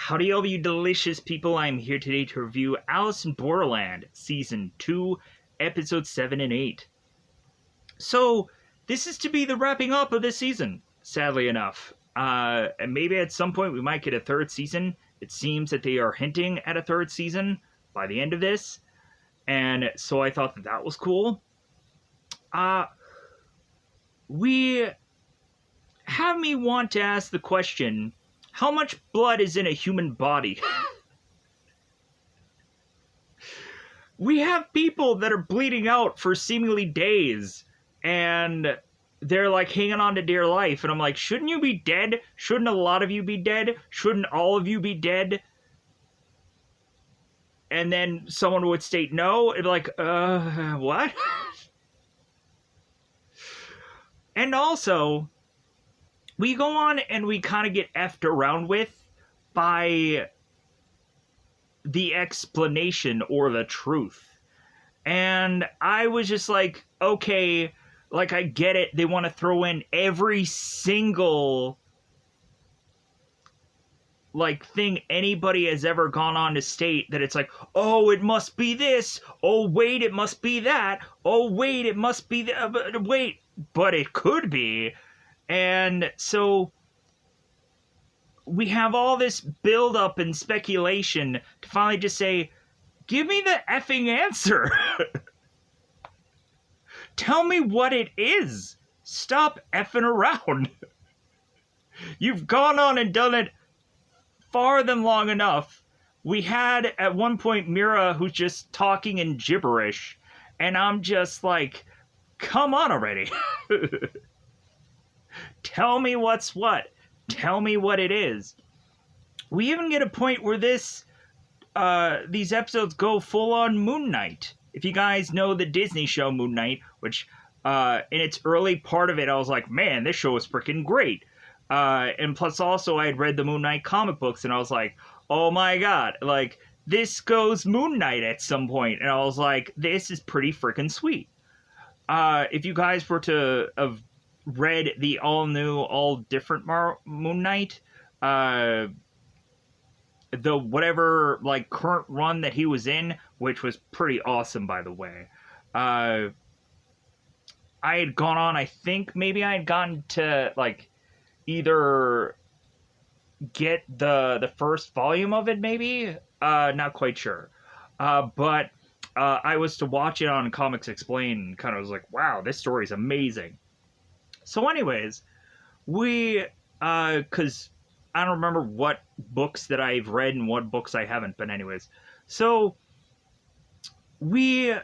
Howdy all you delicious people, I'm here today to review Alice in Borderland Season 2, Episodes 7 and 8. So, this is to be the wrapping up of this season, sadly enough. And maybe at some point we might get a third season. It seems that they are hinting at a third season by the end of this. And so I thought that that was cool. We have me want to ask the question, how much blood is in a human body? We have people that are bleeding out for seemingly days, and they're like hanging on to dear life, and I'm like, shouldn't you be dead? Shouldn't a lot of you be dead? Shouldn't all of you be dead? And then someone would state no, it'd be like, what? And also, we go on and we kind of get effed around with by the explanation or the truth. And I was just like, okay, like I get it. They want to throw in every single like thing anybody has ever gone on to state that it's like, oh, it must be this. Oh, wait, it must be that. Oh, wait, it must be that. Wait, but it could be. And so we have all this build-up and speculation to finally just say, give me the effing answer. Tell me what it is. Stop effing around. You've gone on and done it far than long enough. We had at one point Mira who's just talking in gibberish, and I'm just like, come on already. Tell me what's what. Tell me what it is. We even get a point where these episodes go full on Moon Knight. If you guys know the Disney show Moon Knight, which in its early part of it, I was like, man, this show is freaking great. And plus also I had read the Moon Knight comic books and I was like, oh my god, like this goes Moon Knight at some point. And I was like, this is pretty freaking sweet. If you guys were to have read the all-new, all-different Moon Knight, the whatever, like, current run that he was in, which was pretty awesome, by the way. I had gone on, I think maybe I had gotten to, like, either get the first volume of it, maybe? Not quite sure. But I was to watch it on Comics Explained and kind of was like, wow, this story is amazing. So anyways, we, because I don't remember what books that I've read and what books I haven't, but anyways. So, we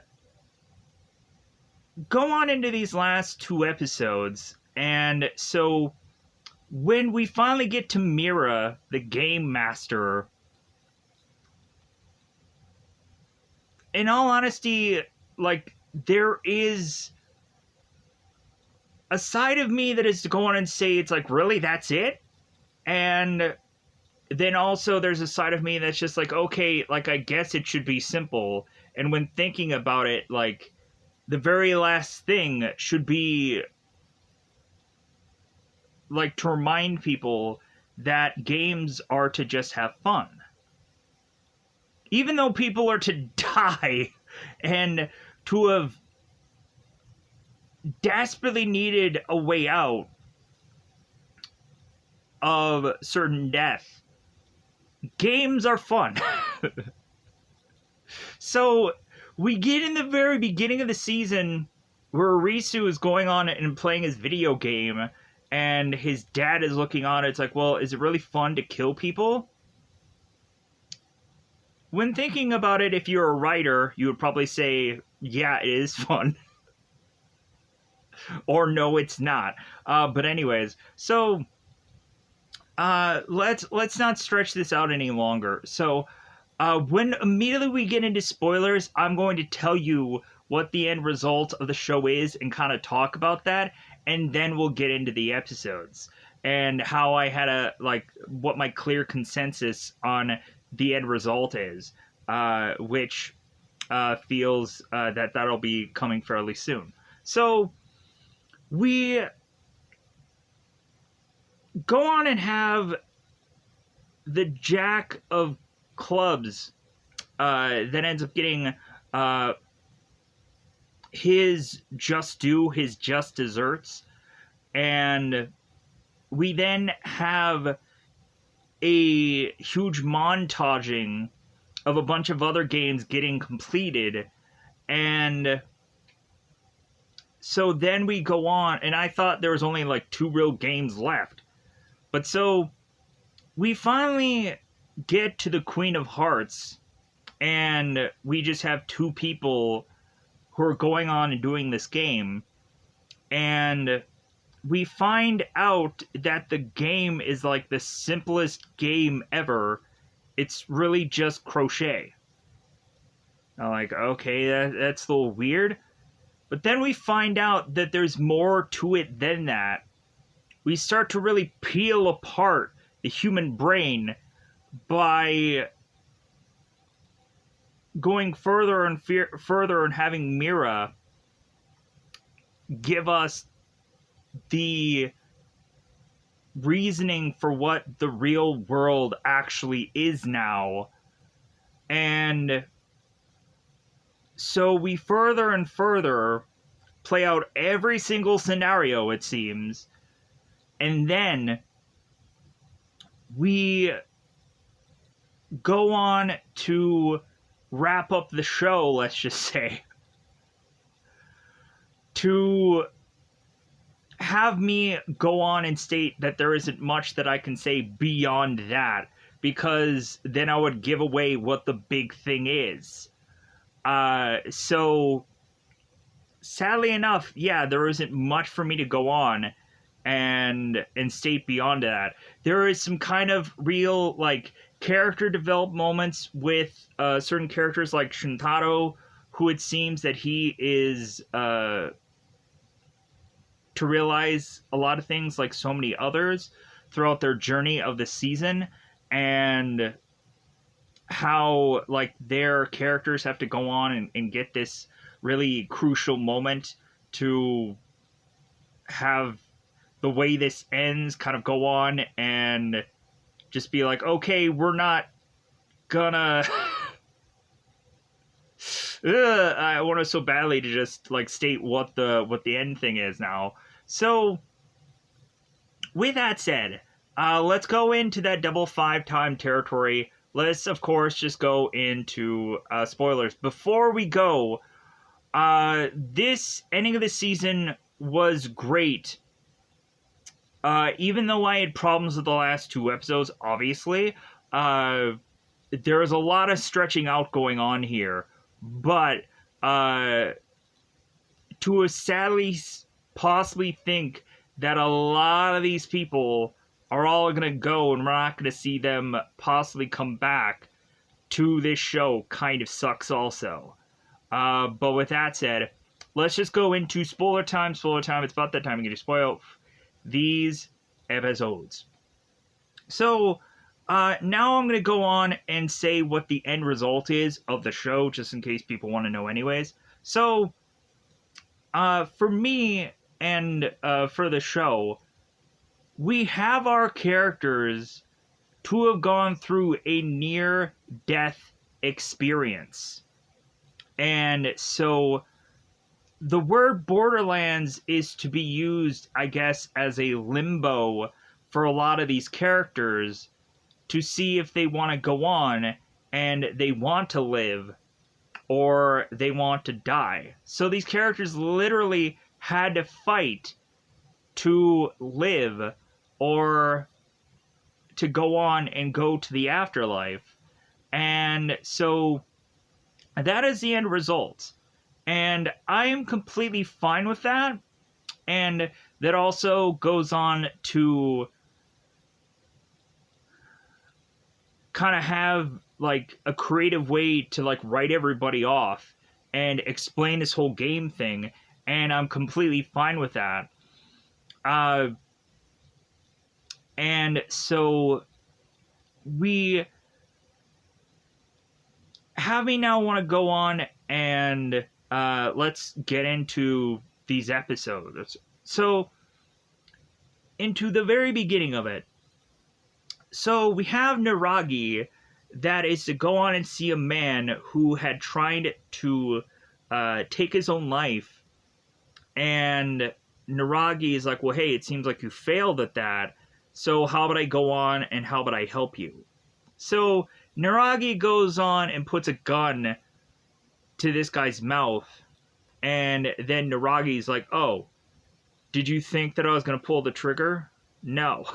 go on into these last two episodes, and so when we finally get to Mira, the game master, in all honesty, like, there is a side of me that is to go on and say, it's like, really, that's it? And then also there's a side of me that's just like, okay, like, I guess it should be simple. And when thinking about it, like, the very last thing should be, like, to remind people that games are to just have fun. Even though people are to die and to have desperately needed a way out of certain death, games are fun. So we get in the very beginning of the season where Risu is going on and playing his video game and his dad is looking on. It's like, well, is it really fun to kill people? When thinking about it, if you're a writer, you would probably say, yeah, it is fun. Or no, it's not. But anyways, so let's not stretch this out any longer. So when immediately we get into spoilers, I'm going to tell you what the end result of the show is and kind of talk about that, and then we'll get into the episodes and how I had what my clear consensus on the end result is, which feels that'll be coming fairly soon. So we go on and have the Jack of Clubs that ends up getting his just due, his just desserts. And we then have a huge montaging of a bunch of other games getting completed. And so then we go on, and I thought there was only like 2 real games left. But so we finally get to the Queen of Hearts, and we just have 2 people who are going on and doing this game. And we find out that the game is like the simplest game ever. It's really just Croquet. I'm like, okay, that's a little weird. But then we find out that there's more to it than that. We start to really peel apart the human brain by going further and further and having Mira give us the reasoning for what the real world actually is now. And so we further and further play out every single scenario, it seems, and then we go on to wrap up the show, let's just say, to have me go on and state that there isn't much that I can say beyond that, because then I would give away what the big thing is. So sadly enough, yeah, there isn't much for me to go on and state beyond that. There is some kind of real, like, character develop moments with certain characters like Shintaro, who it seems that he is to realize a lot of things like so many others throughout their journey of the season, and how like their characters have to go on and get this really crucial moment to have the way this ends kind of go on and just be like, okay, we're not gonna I want to so badly to just like state what the end thing is now. So with that said, let's go into that double 5-time territory. Let's of course just go into spoilers. Before we go, this ending of the season was great. Even though I had problems with the last 2 episodes, obviously, there was a lot of stretching out going on here. But to sadly possibly think that a lot of these people are all going to go and we're not going to see them possibly come back to this show kind of sucks also. But with that said, let's just go into spoiler time. Spoiler time. It's about that time I'm going to spoil these episodes. So now I'm going to go on and say what the end result is of the show, just in case people want to know anyways. So, for me and for the show, we have our characters to have gone through a near-death experience. And so the word Borderlands is to be used, I guess, as a limbo for a lot of these characters to see if they want to go on and they want to live or they want to die. So these characters literally had to fight to live or to go on and go to the afterlife. And so that is the end result. And I am completely fine with that. And that also goes on to kind of have like a creative way to like write everybody off and explain this whole game thing. And I'm completely fine with that. And so we have me now want to go on and let's get into these episodes. So into the very beginning of it, So we have Naragi that is to go on and see a man who had tried to take his own life. And Naragi is like, well, hey, it seems like you failed at that. So how about I go on and how about I help you? So Naragi goes on and puts a gun to this guy's mouth. And then Naragi's like, oh, did you think that I was going to pull the trigger? No.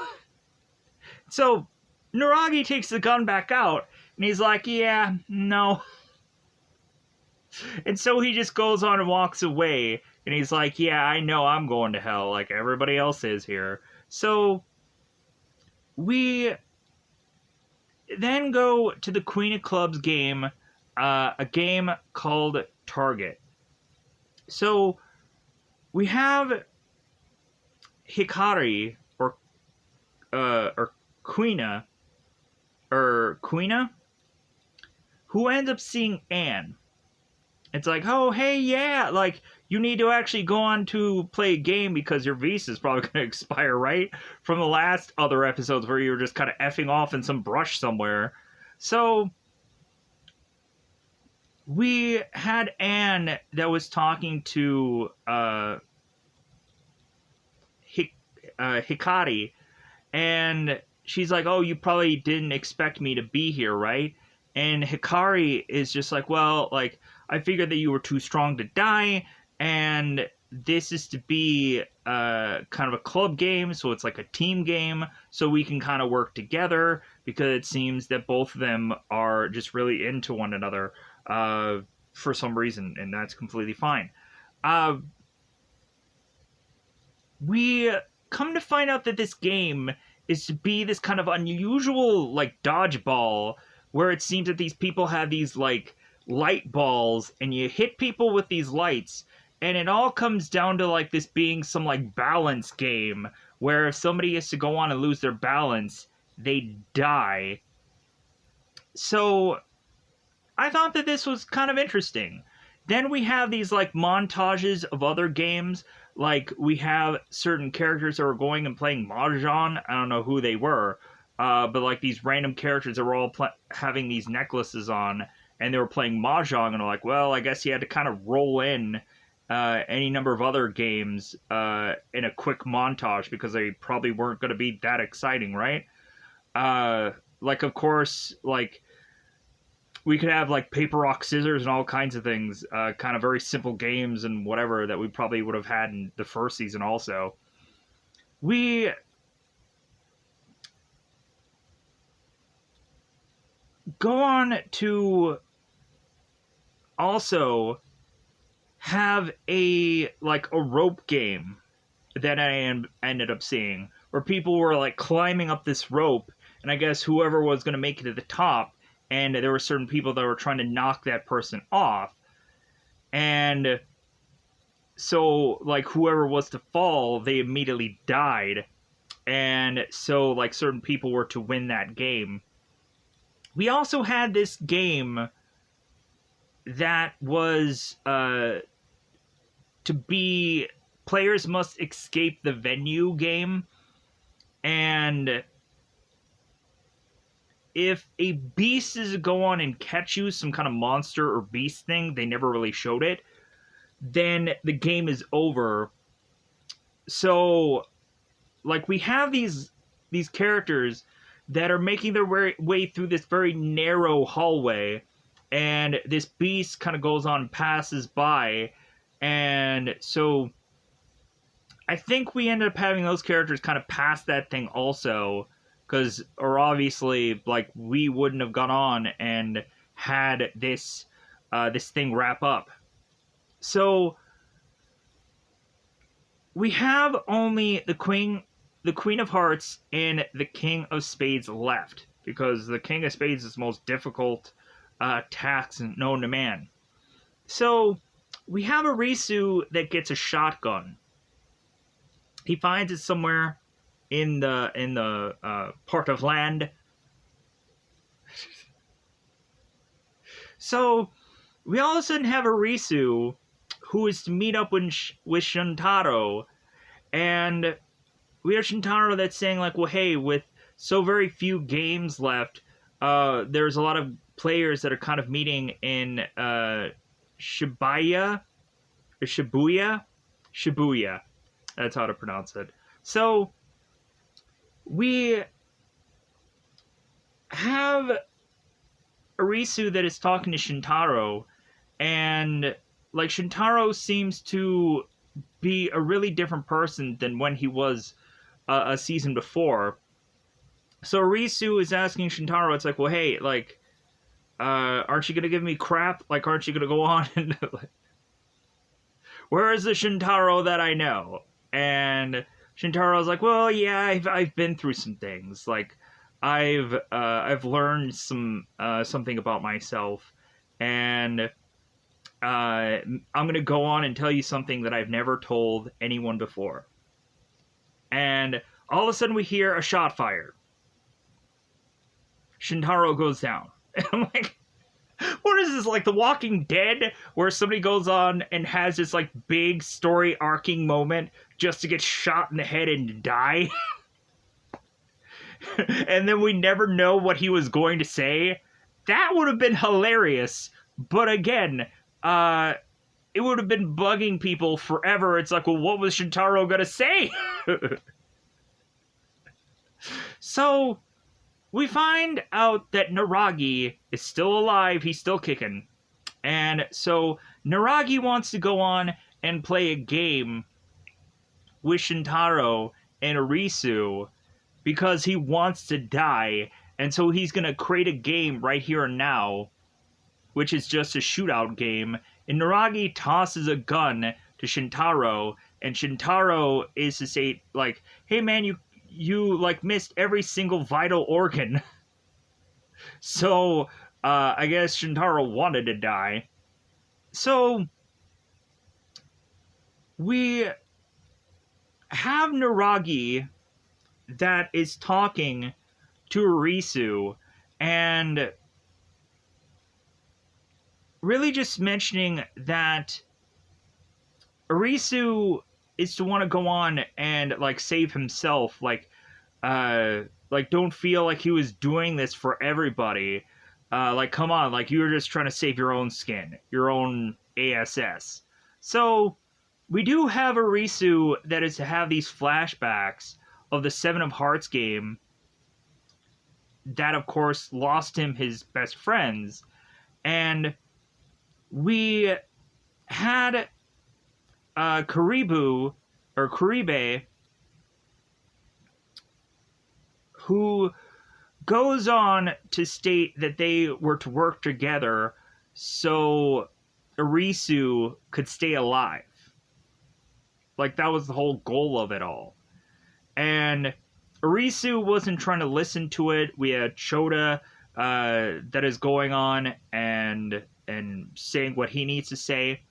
So Naragi takes the gun back out, and he's like, yeah, no. And so he just goes on and walks away, and he's like, yeah, I know I'm going to hell like everybody else is here. So we then go to the Queen of Clubs game, a game called Target. So we have Hikari, or Queena, who ends up seeing Anne. It's like, oh, hey, yeah, like, you need to actually go on to play a game because your visa is probably going to expire, right? From the last other episodes where you were just kind of effing off in some brush somewhere. So we had Anne that was talking to Hikari, and she's like, oh, you probably didn't expect me to be here, right? And Hikari is just like, well, like, I figured that you were too strong to die, and this is to be kind of a club game, so it's like a team game, so we can kind of work together, because it seems that both of them are just really into one another for some reason, and that's completely fine. We come to find out that this game is to be this kind of unusual, like, dodgeball, where it seems that these people have these, like, light balls, and you hit people with these lights, and it all comes down to, like, this being some, like, balance game, where if somebody is to go on and lose their balance, they die. So I thought that this was kind of interesting. Then we have these, like, montages of other games. Like, we have certain characters that were going and playing Mahjong. I don't know who they were. But, like, these random characters that were all having these necklaces on, and they were playing Mahjong, and they're like, well, I guess you had to kind of roll in any number of other games in a quick montage, because they probably weren't going to be that exciting, right? Like, of course, like, we could have, like, paper, rock, scissors and all kinds of things, kind of very simple games and whatever that we probably would have had in the first season also. We go on to also have a rope game that I ended up seeing, where people were, like, climbing up this rope, and I guess whoever was going to make it to the top, and there were certain people that were trying to knock that person off, and so, like, whoever was to fall, they immediately died, and so, like, certain people were to win that game. We also had this game that was to be players must escape the venue game, and if a beast is to go on and catch you, some kind of monster or beast thing, they never really showed it, then the game is over. So, like, we have these characters that are making their way through this very narrow hallway, and this beast kind of goes on and passes by, and so I think we ended up having those characters kind of pass that thing also, or obviously, like, we wouldn't have gone on and had this thing wrap up. So we have only the Queen of Hearts and the King of Spades left, because the King of Spades is the most difficult task known to man. So we have a Risu that gets a shotgun. He finds it somewhere in the part of land. So we all of a sudden have a Risu who is to meet up with Shintaro, and we have Shintaro that's saying, like, well, hey, with so very few games left, there's a lot of players that are kind of meeting in Shibuya, or Shibuya. That's how to pronounce it. So we have Arisu that is talking to Shintaro, and like Shintaro seems to be a really different person than when he was a season before. So Arisu is asking Shintaro, it's like, well, hey, like, aren't you gonna give me crap? Like, aren't you gonna go on and where is the Shintaro that I know? And Shintaro's like, well, yeah, I've been through some things. Like, I've learned something about myself, and I'm gonna go on and tell you something that I've never told anyone before. And all of a sudden, we hear a shot fired. Shintaro goes down. And I'm like, what is this, like The Walking Dead, where somebody goes on and has this like big story arcing moment just to get shot in the head and die? And then we never know what he was going to say. That would have been hilarious. But again, it would have been bugging people forever. It's like, well, what was Shintaro gonna say? So we find out that Naragi is still alive. He's still kicking. And so Naragi wants to go on and play a game with Shintaro and Arisu because he wants to die. And so he's going to create a game right here and now, which is just a shootout game. And Naragi tosses a gun to Shintaro, and Shintaro is to say, like, hey man, you like missed every single vital organ. So, I guess Shintaro wanted to die. So, we have Naragi that is talking to Arisu, and really just mentioning that Arisu is to want to go on and like save himself, like don't feel like he was doing this for everybody. Like, come on, like you were just trying to save your own skin, your own ASS. So we do have Arisu that is to have these flashbacks of the Seven of Hearts game that, of course, lost him his best friends. And we had Karibe, who goes on to state that they were to work together so Arisu could stay alive. Like, that was the whole goal of it all. And Arisu wasn't trying to listen to it. We had Chota that is going on and saying what he needs to say.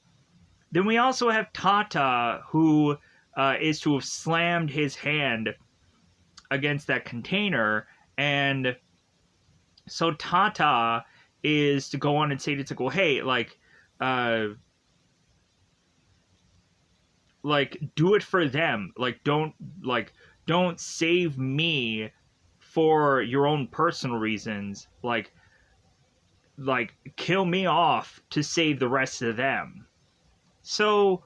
Then we also have Tata, who is to have slammed his hand against that container. And so Tata is to go on and say to go, hey, like, do it for them. Like, don't save me for your own personal reasons. Like, kill me off to save the rest of them. So,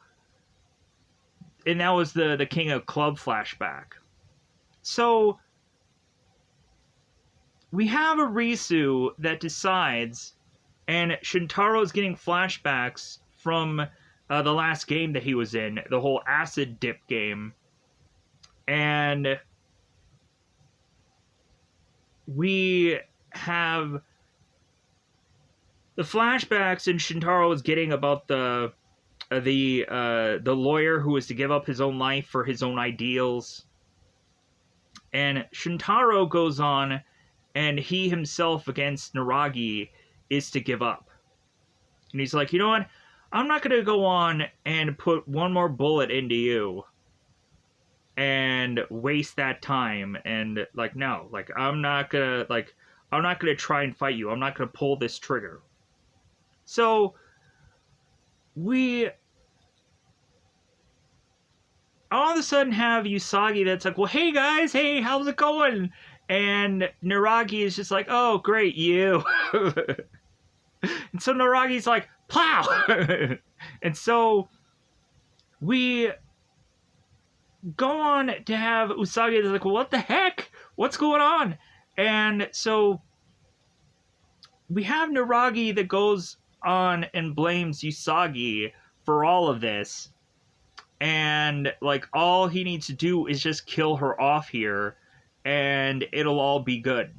and that was the King of Club flashback. So, we have Arisu that decides, and Shintaro's getting flashbacks from the last game that he was in, the whole acid dip game. And we have the flashbacks, and Shintaro is getting about the lawyer who was to give up his own life for his own ideals. And Shintaro goes on, and he himself against Naragi is to give up. And he's like, you know what? I'm not going to go on and put one more bullet into you and waste that time. And, like, no. Like, I'm not going to try and fight you. I'm not going to pull this trigger. So, we all of a sudden have Usagi that's like, well, hey guys, hey, how's it going? And Naragi is just like, oh, great, you. And so Naragi's like, plow! And so we go on to have Usagi that's like, well, what the heck? What's going on? And so we have Naragi that goes on and blames Usagi for all of this. And, like, all he needs to do is just kill her off here, and it'll all be good.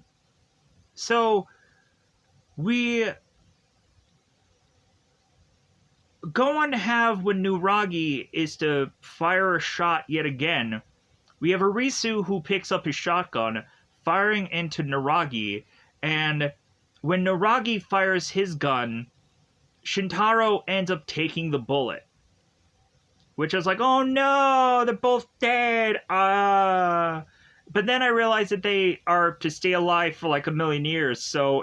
So, we go on to have, when Nuragi is to fire a shot yet again, we have Arisu who picks up his shotgun, firing into Nuragi, and when Nuragi fires his gun, Shintaro ends up taking the bullet. Which I was like, oh no, they're both dead. But then I realized that they are to stay alive for like 1,000,000 years, so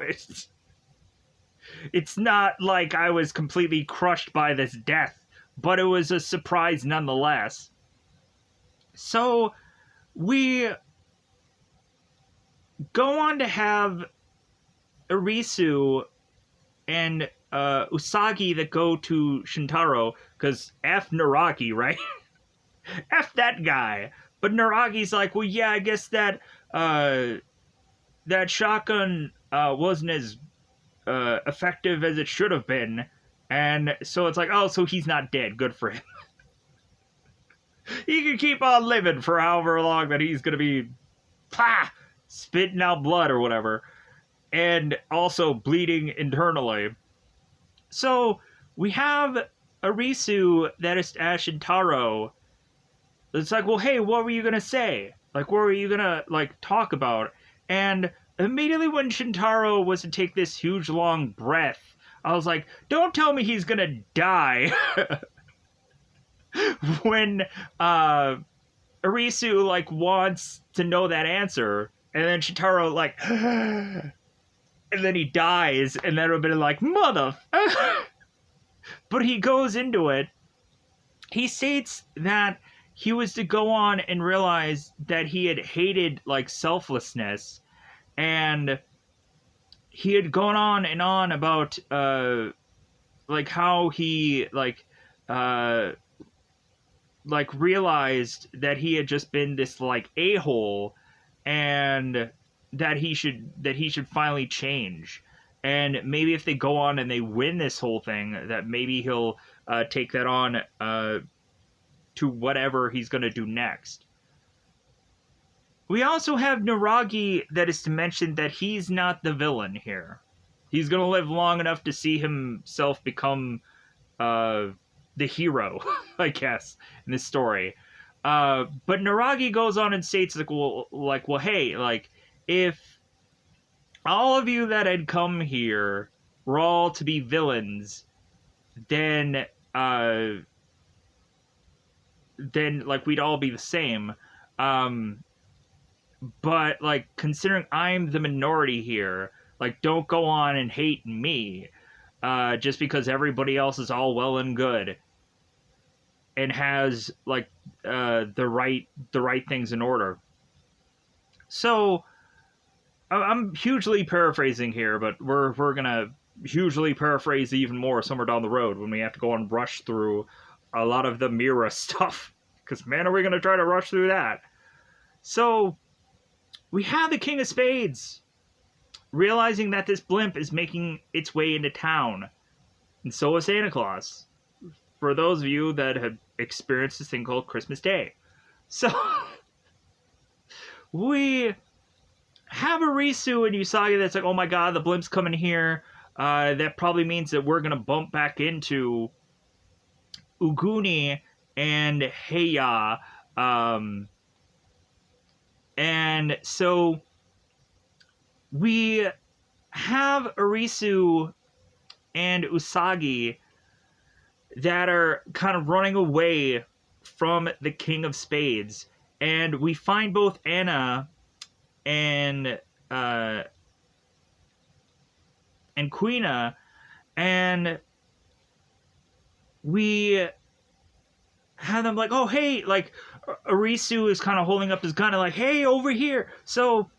it's not like I was completely crushed by this death, but it was a surprise nonetheless. So we go on to have Arisu and Usagi that go to Shintaro, because F Naragi, right? F that guy. But Naragi's like, well, yeah, I guess that that shotgun wasn't as effective as it should have been. And so it's like, oh, so he's not dead. Good for him. He can keep on living for however long that he's going to be spitting out blood or whatever. And also bleeding internally. So we have Arisu that is Shintaro. It's like, well, hey, what were you gonna say? Like, what were you gonna like talk about? And immediately when Shintaro was to take this huge long breath, I was like, don't tell me he's gonna die. When Arisu like wants to know that answer, and then Shintaro like. And then he dies, and then it'll be like, mother. But he goes into it. He states that he was to go on and realize that he had hated, like, selflessness. And he had gone on and on about, like, how he, like, realized that he had just been this, like, a-hole. And that he should finally change. And maybe if they go on and they win this whole thing, that maybe he'll take that on to whatever he's going to do next. We also have Naragi that is to mention that he's not the villain here. He's going to live long enough to see himself become the hero, I guess, in this story. But Naragi goes on and states, like, well, hey, like, if all of you that had come here were all to be villains, then like, we'd all be the same. But, like, considering I'm the minority here, like, don't go on and hate me, just because everybody else is all well and good and has, like, the right things in order. So I'm hugely paraphrasing here, but we're gonna hugely paraphrase even more somewhere down the road when we have to go and rush through a lot of the Mira stuff. Because, man, are we gonna try to rush through that? So we have the King of Spades realizing that this blimp is making its way into town, and so is Santa Claus. For those of you that have experienced this thing called Christmas Day. So we have Arisu and Usagi that's like, oh my god, the blimp's coming here. That probably means that we're going to bump back into Uguni and Heiya. And so we have Arisu and Usagi that are kind of running away from the King of Spades. And we find both Anna and Quina, and we have them like, oh, hey, like, Arisu is kind of holding up his gun and like, hey, over here. So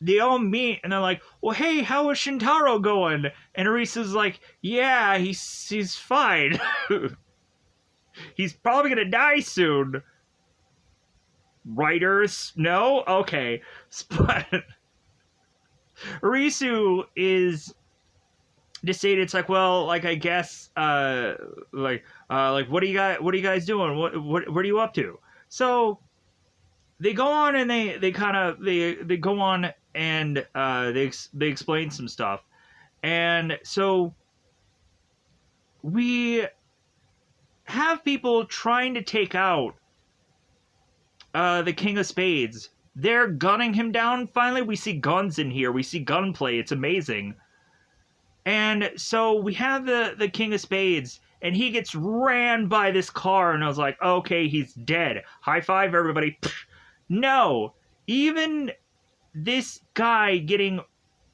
they all meet and they're like, well, hey, how is Shintaro going? And Arisu's like, yeah, he's fine. He's probably gonna die soon. Writers? No? Okay. But Arisu is just saying, it's like, well, like, I guess, like, what are you guys doing? What are you up to? So they go on and they kind of they go on and they explain some stuff, and so we have people trying to take out the King of Spades. They're gunning him down. Finally, we see guns in here. We see gunplay. It's amazing. And so we have the King of Spades, and he gets ran by this car, and I was like, okay, he's dead. High five, everybody. No. Even this guy getting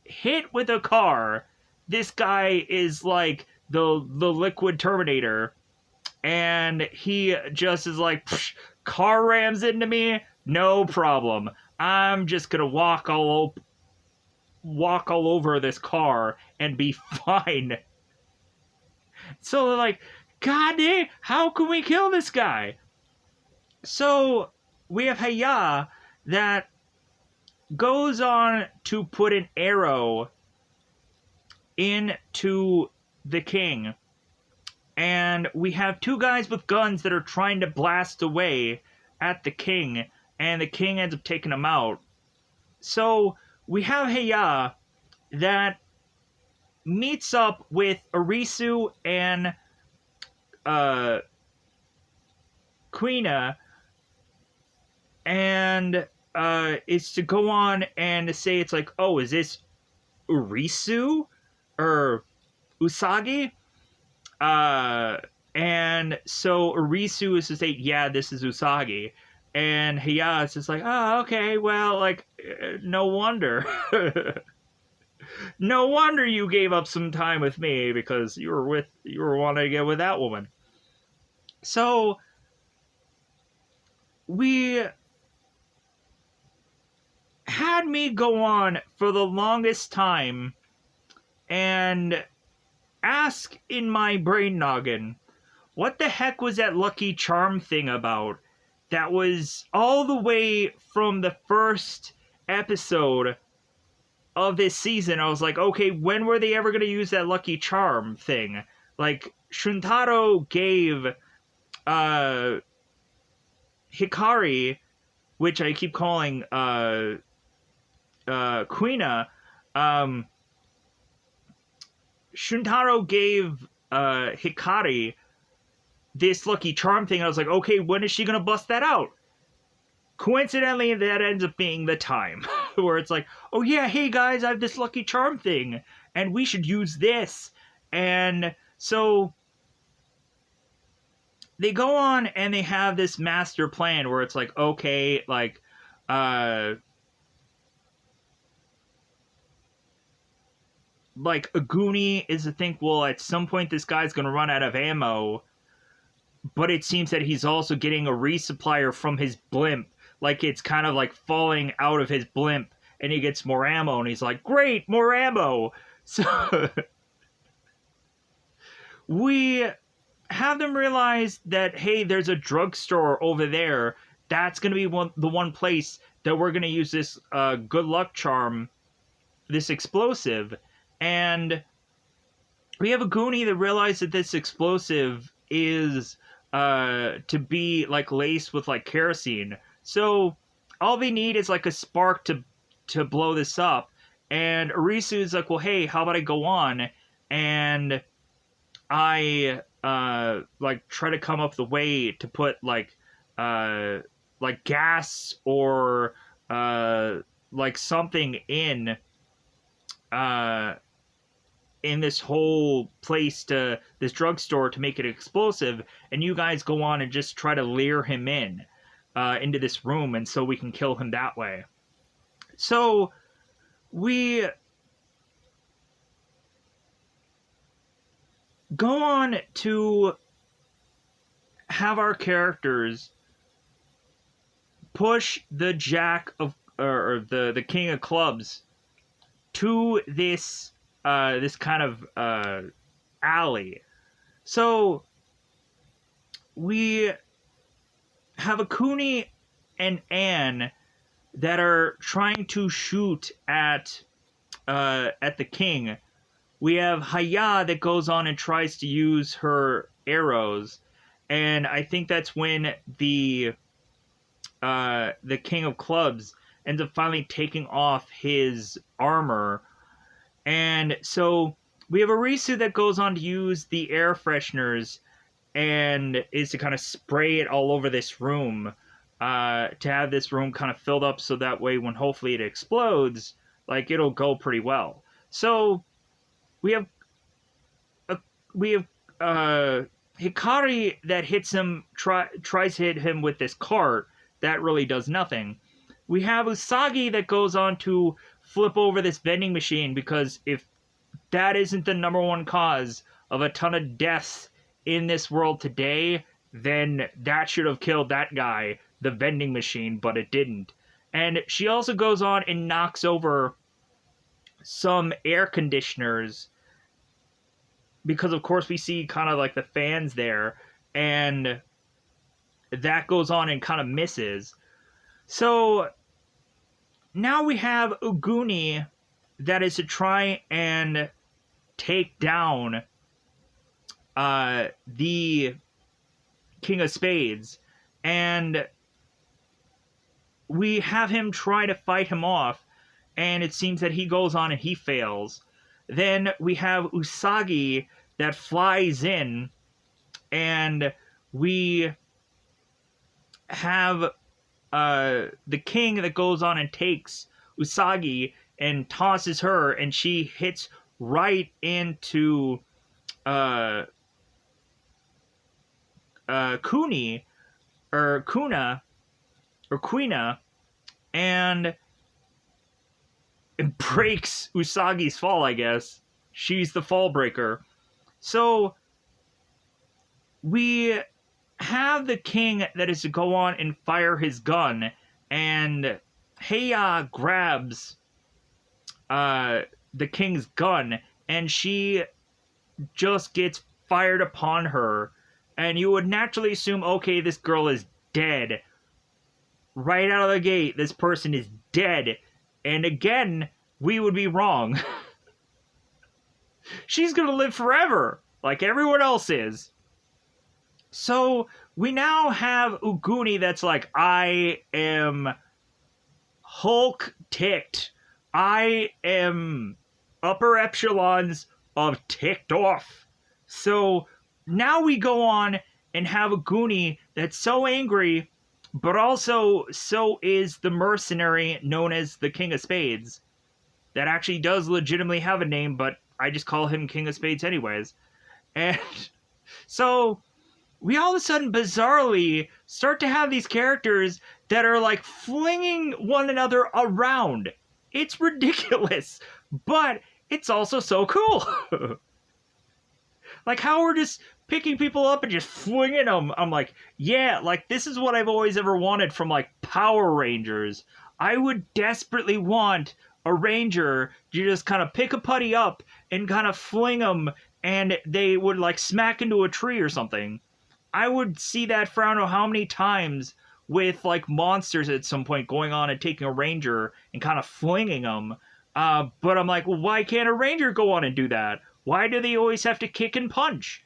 hit with a car, this guy is like the liquid Terminator, and he just is like, car rams into me, no problem. I'm just gonna walk all over this car and be fine. So they're like, God damn, how can we kill this guy? So we have Haya that goes on to put an arrow into the king. And we have two guys with guns that are trying to blast away at the king, and the king ends up taking them out. So we have Haya that meets up with Arisu and Quina, and is to go on and to say, it's like, oh, is this Urisu or Usagi? And so Arisu is to say, yeah, this is Usagi. And Haya is just like, oh, okay, well, like, no wonder. No wonder you gave up some time with me, because you were wanting to get with that woman. So we had me go on for the longest time and ask in my brain noggin, what the heck was that Lucky Charm thing about? That was all the way from the first episode of this season. I was like, okay, when were they ever going to use that Lucky Charm thing? Like, Shuntaro gave Hikari, which I keep calling Quina, Shuntaro gave Hikari this Lucky Charm thing. I was like, okay, when is she going to bust that out? Coincidentally, that ends up being the time where it's like, oh yeah, hey guys, I have this Lucky Charm thing, and we should use this. And so they go on and they have this master plan where it's like, okay, like, Aguni is to think, well, at some point this guy's going to run out of ammo, but it seems that he's also getting a resupplier from his blimp. Like, it's kind of like falling out of his blimp, and he gets more ammo, and he's like, great, more ammo! So we have them realize that, hey, there's a drugstore over there. That's going to be the one place that we're going to use this good luck charm, this explosive. And we have a Goonie that realized that this explosive is to be like laced with like kerosene. So all they need is like a spark to blow this up. And Arisu is like, well, hey, how about I go on and I like try to come up with a way to put like gas or like something in this whole place, to this drugstore, to make it explosive, and you guys go on and just try to lure him in into this room, and so we can kill him that way. So we go on to have our characters push the Jack or the King of Clubs to this this kind of alley. So we have Akuni and Anne that are trying to shoot at the king. We have Haya that goes on and tries to use her arrows, and I think that's when the King of Clubs ends up finally taking off his armor. And so we have Arisu that goes on to use the air fresheners and is to kind of spray it all over this room, to have this room kind of filled up so that way when hopefully it explodes, like it'll go pretty well. So we have Hikari that hits him, tries to hit him with this cart. That really does nothing. We have Usagi that goes on to flip over this vending machine, because if that isn't the number one cause of a ton of deaths in this world today, then that should have killed that guy, the vending machine, but it didn't. And she also goes on and knocks over some air conditioners, because of course we see kind of like the fans there, and that goes on and kind of misses. So now we have Uguni that is to try and take down the King of Spades, and we have him try to fight him off, and it seems that he goes on and he fails. Then we have Usagi that flies in, and we have the king that goes on and takes Usagi and tosses her, and she hits right into Kuni or Kuna or Quina, and it breaks Usagi's fall, I guess. She's the fall breaker. So we have the king that is to go on and fire his gun, and Heya grabs the king's gun, and she just gets fired upon her, and you would naturally assume, okay, this girl is dead. Right out of the gate, this person is dead. And again, we would be wrong. She's gonna live forever, like everyone else is. So we now have Uguni that's like, I am Hulk ticked. I am upper echelons of ticked off. So now we go on and have Uguni that's so angry, but also so is the mercenary known as the King of Spades. That actually does legitimately have a name, but I just call him King of Spades anyways. And so we all of a sudden bizarrely start to have these characters that are like flinging one another around. It's ridiculous, but it's also so cool. Like how we're just picking people up and just flinging them. I'm like, yeah, like this is what I've always ever wanted from like Power Rangers. I would desperately want a ranger to just kind of pick a putty up and kind of fling them, and they would like smack into a tree or something. I would see that for I don't know how many times with like monsters at some point going on and taking a ranger and kind of flinging them. But I'm like, well, why can't a ranger go on and do that? Why do they always have to kick and punch?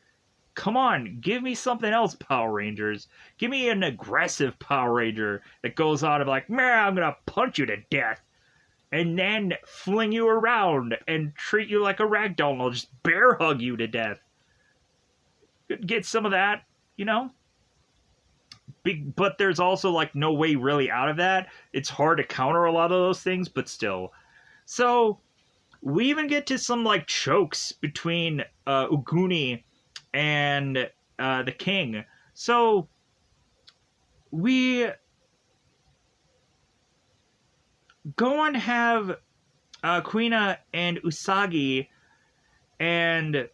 Come on, give me something else, Power Rangers. Give me an aggressive Power Ranger that goes on and like, man, I'm gonna punch you to death. And then fling you around and treat you like a ragdoll and I'll just bear hug you to death. Get some of that, you know? But there's also like no way really out of that. It's hard to counter a lot of those things, but still. So we even get to some like chokes between Uguni and the king. So we go on to have Quina and Usagi, and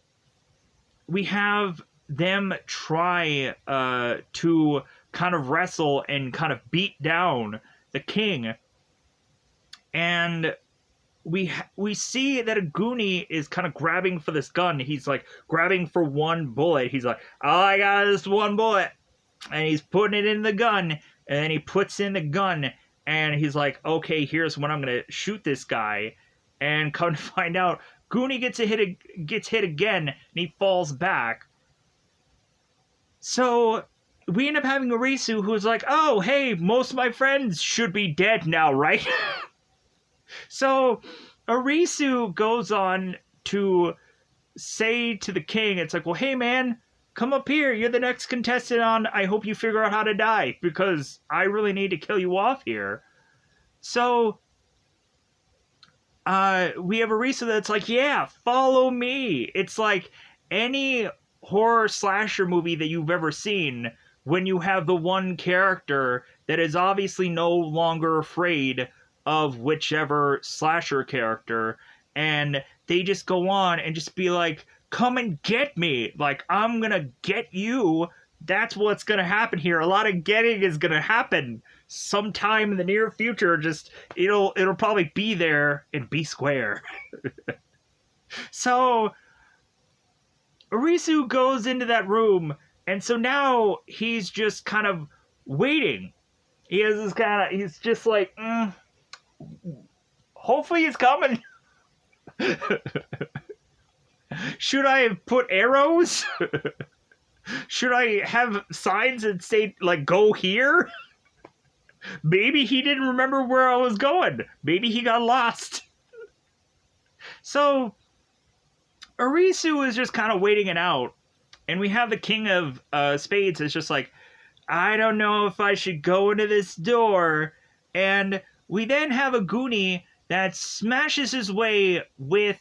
we have them try to kind of wrestle and kind of beat down the king. and we see that a Goonie is kind of grabbing for this gun. He's like grabbing for one bullet. He's like, oh, I got this one bullet, and he's putting it in the gun, and then he puts in the gun, and he's like, okay, here's when I'm gonna shoot this guy, and come to find out, Goonie gets hit again, and he falls back. So we end up having Arisu, who's like, oh, hey, most of my friends should be dead now, right? So Arisu goes on to say to the king, it's like, well, hey, man, come up here. You're the next contestant on I Hope You Figure Out How to Die, because I really need to kill you off here. So we have Arisu that's like, yeah, follow me. It's like any horror slasher movie that you've ever seen when you have the one character that is obviously no longer afraid of whichever slasher character, and they just go on and just be like, come and get me, like, I'm gonna get you. That's what's gonna happen here. A lot of getting is gonna happen sometime in the near future. Just it'll probably be there in B Square. So Arisu goes into that room, and so now he's just kind of waiting. He's just like, hopefully it's coming. Should I have put arrows? Should I have signs that say, like, go here? Maybe he didn't remember where I was going. Maybe he got lost. So Arisu is just kind of waiting it out. And we have the King of Spades is just like, I don't know if I should go into this door. And we then have a Goonie that smashes his way with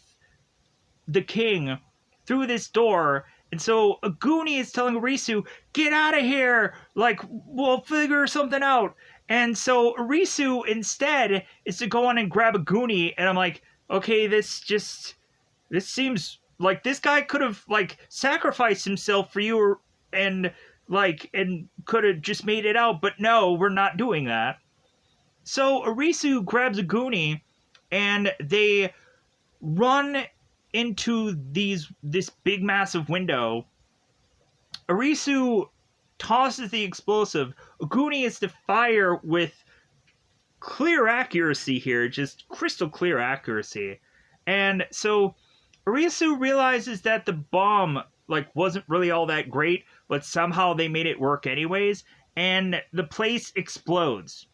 the king through this door. And so a Goonie is telling Arisu, get out of here! Like, we'll figure something out. And so Arisu instead is to go on and grab a Goonie. And I'm like, okay, this seems like this guy could have, like, sacrificed himself for you and could have just made it out. But no, we're not doing that. So Arisu grabs a Goonie, and they run into this big massive window. Arisu tosses the explosive. A Goonie is to fire with clear accuracy here, just crystal clear accuracy. And so Arisu realizes that the bomb, like, wasn't really all that great, but somehow they made it work anyways, and the place explodes.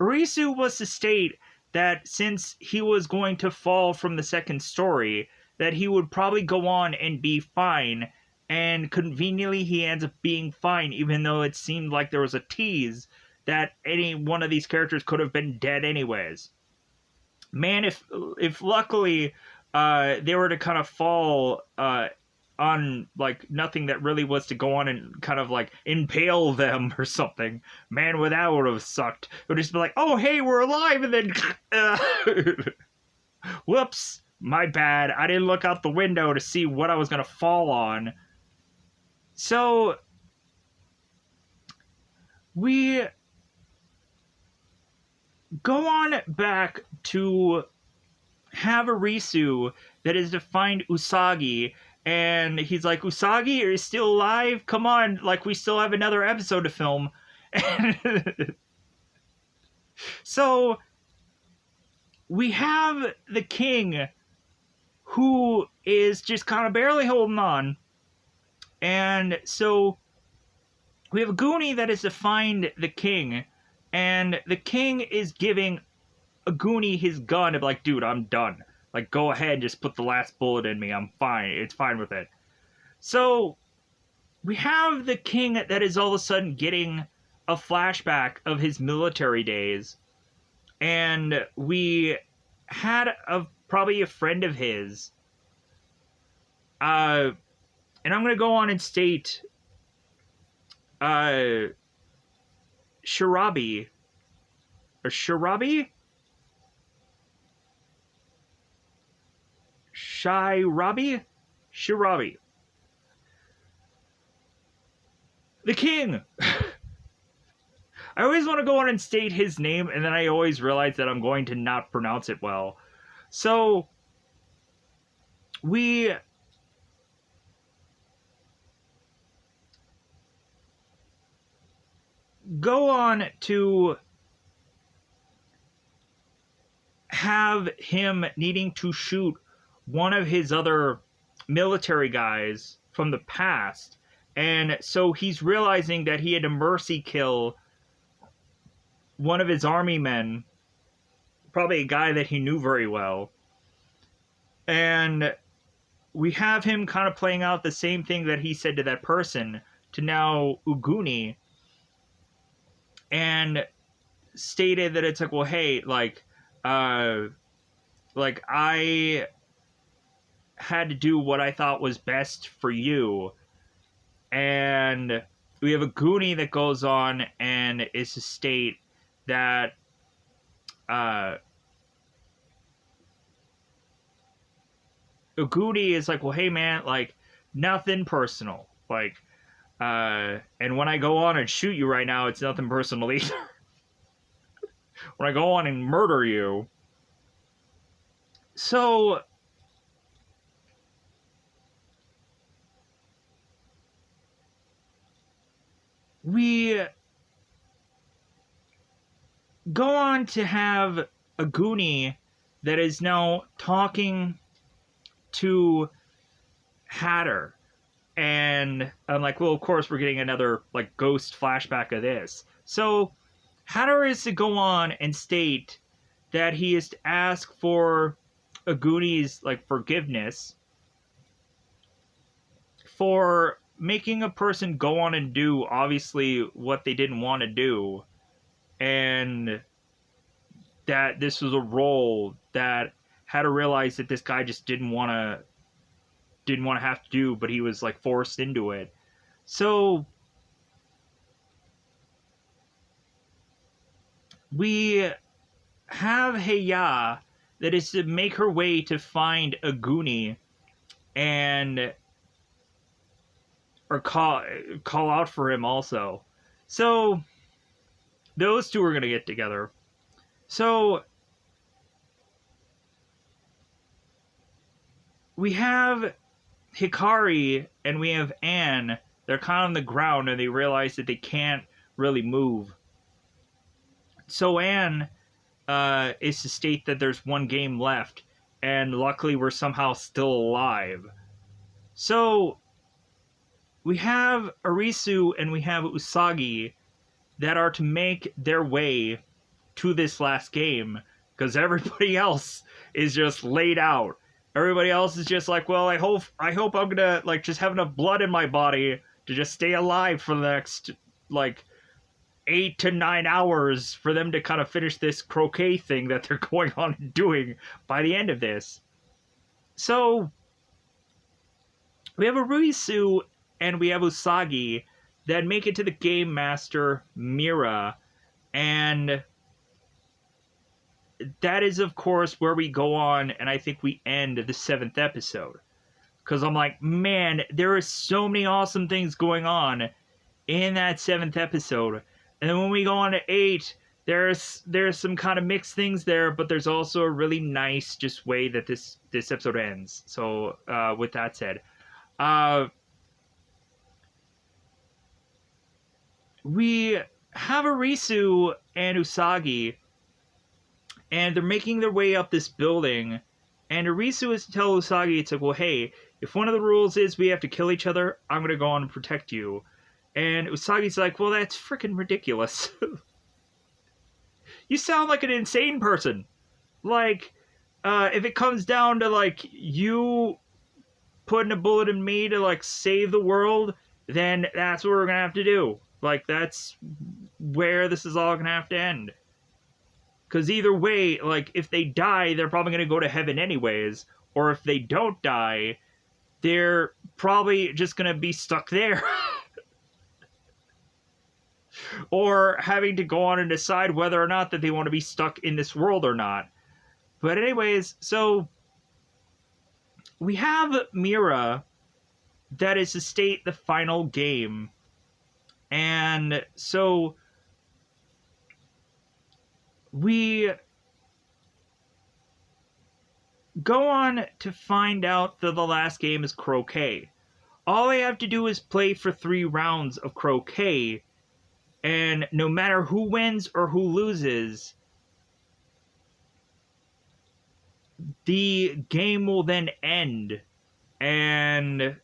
Arisu was to state that since he was going to fall from the second story, that he would probably go on and be fine, and conveniently he ends up being fine, even though it seemed like there was a tease that any one of these characters could have been dead anyways. Man, if luckily they were to kind of fall on, like, nothing that really was to go on and kind of, like, impale them or something, man, well, that would have sucked. It would just be like, oh, hey, we're alive, and then whoops, my bad, I didn't look out the window to see what I was gonna fall on. So we go on back to have Arisu that is to find Usagi, and he's like, Usagi, are you still alive? Come on, like, we still have another episode to film. So we have the king, who is just kind of barely holding on. And so we have a Goonie that is to find the king, and the king is giving a Goonie his gun and be like, dude, I'm done. Like, go ahead and just put the last bullet in me. I'm fine. It's fine with it. So we have the king that is all of a sudden getting a flashback of his military days. And we had probably a friend of his. And I'm going to go on and state Shirabi. Or Shirabi? Shirabi. The king I always want to go on and state his name, and then I always realize that I'm going to not pronounce it well. So we go on to have him needing to shoot one of his other military guys from the past. And so he's realizing that he had to mercy kill one of his army men, probably a guy that he knew very well. And we have him kind of playing out the same thing that he said to that person to now Uguni, and stated that it's like, well, hey, like I had to do what I thought was best for you. And we have a Goonie that goes on and is to state that Uguni is like, well, hey man, like, nothing personal. Like, and when I go on and shoot you right now, it's nothing personal either. When I go on and murder you. So we go on to have a Goonie that is now talking to Hatter. And I'm like, well, of course we're getting another, like, ghost flashback of this. So Hatter is to go on and state that he is to ask for a Goonies, like, forgiveness for making a person go on and do, obviously, what they didn't want to do. And that this was a role that Hatter realized that this guy just didn't want to have to do, but he was, like, forced into it. So we have Heya that is to make her way to find a Goonie and or call out for him also. So those two are going to get together. So we have Hikari and we have Anne. They're kind of on the ground and they realize that they can't really move. So Anne is to state that there's one game left, and luckily we're somehow still alive. So we have Arisu and we have Usagi that are to make their way to this last game, because everybody else is just laid out. Everybody else is just like, well, I hope I'm gonna, like, just have enough blood in my body to just stay alive for the next, like, 8 to 9 hours for them to kind of finish this croquet thing that they're going on and doing by the end of this. So we have Arisu and we have Usagi that make it to the game master Mira, and that is, of course, where we go on, and I think we end the 7th episode. Because I'm like, man, there are so many awesome things going on in that 7th episode. And then when we go on to 8, there's some kind of mixed things there, but there's also a really nice just way that this episode ends. So, with that said, we have Arisu and Usagi, and they're making their way up this building, and Arisu is to tell Usagi, it's like, well, hey, if one of the rules is we have to kill each other, I'm gonna go on and protect you. And Usagi's like, well, that's freaking ridiculous. You sound like an insane person. Like, if it comes down to, like, you putting a bullet in me to, like, save the world, then that's what we're gonna have to do. Like, that's where this is all gonna have to end. Because either way, like, if they die, they're probably gonna go to heaven anyways. Or if they don't die, they're probably just gonna be stuck there. Or having to go on and decide whether or not that they want to be stuck in this world or not. But anyways, so we have Mira that is to state the final game. And so we go on to find out that the last game is Croquet. All I have to do is play for 3 rounds of Croquet, and no matter who wins or who loses, the game will then end, and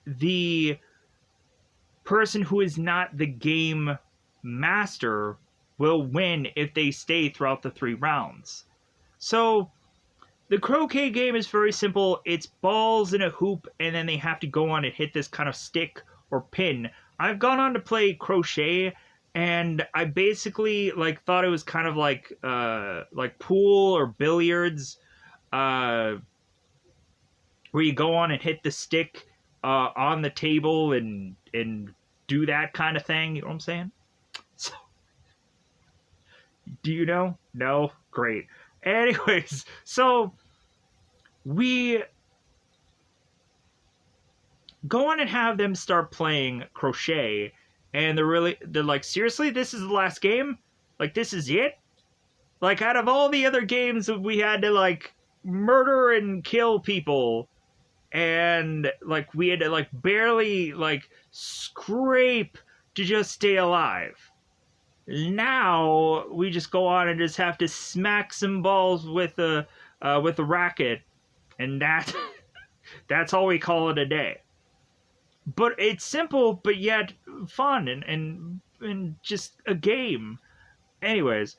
the person who is not the game master will win if they stay throughout the 3 rounds. So, the Croquet game is very simple. It's balls in a hoop, and then they have to go on and hit this kind of stick or pin. I've gone on to play Crochet, and I basically thought it was kind of like pool or billiards, where you go on and hit the stick on the table and do that kind of thing. You know what I'm saying? So, do you know? No? Great. Anyways, so we go on and have them start playing Crochet, and they're like, seriously, this is the last game? Like, this is it? Like, out of all the other games we had to murder and kill people, and we had to barely scrape to just stay alive. Now we just go on and just have to smack some balls with a racket, and that's all we call it a day. But it's simple, but yet fun and just a game. Anyways,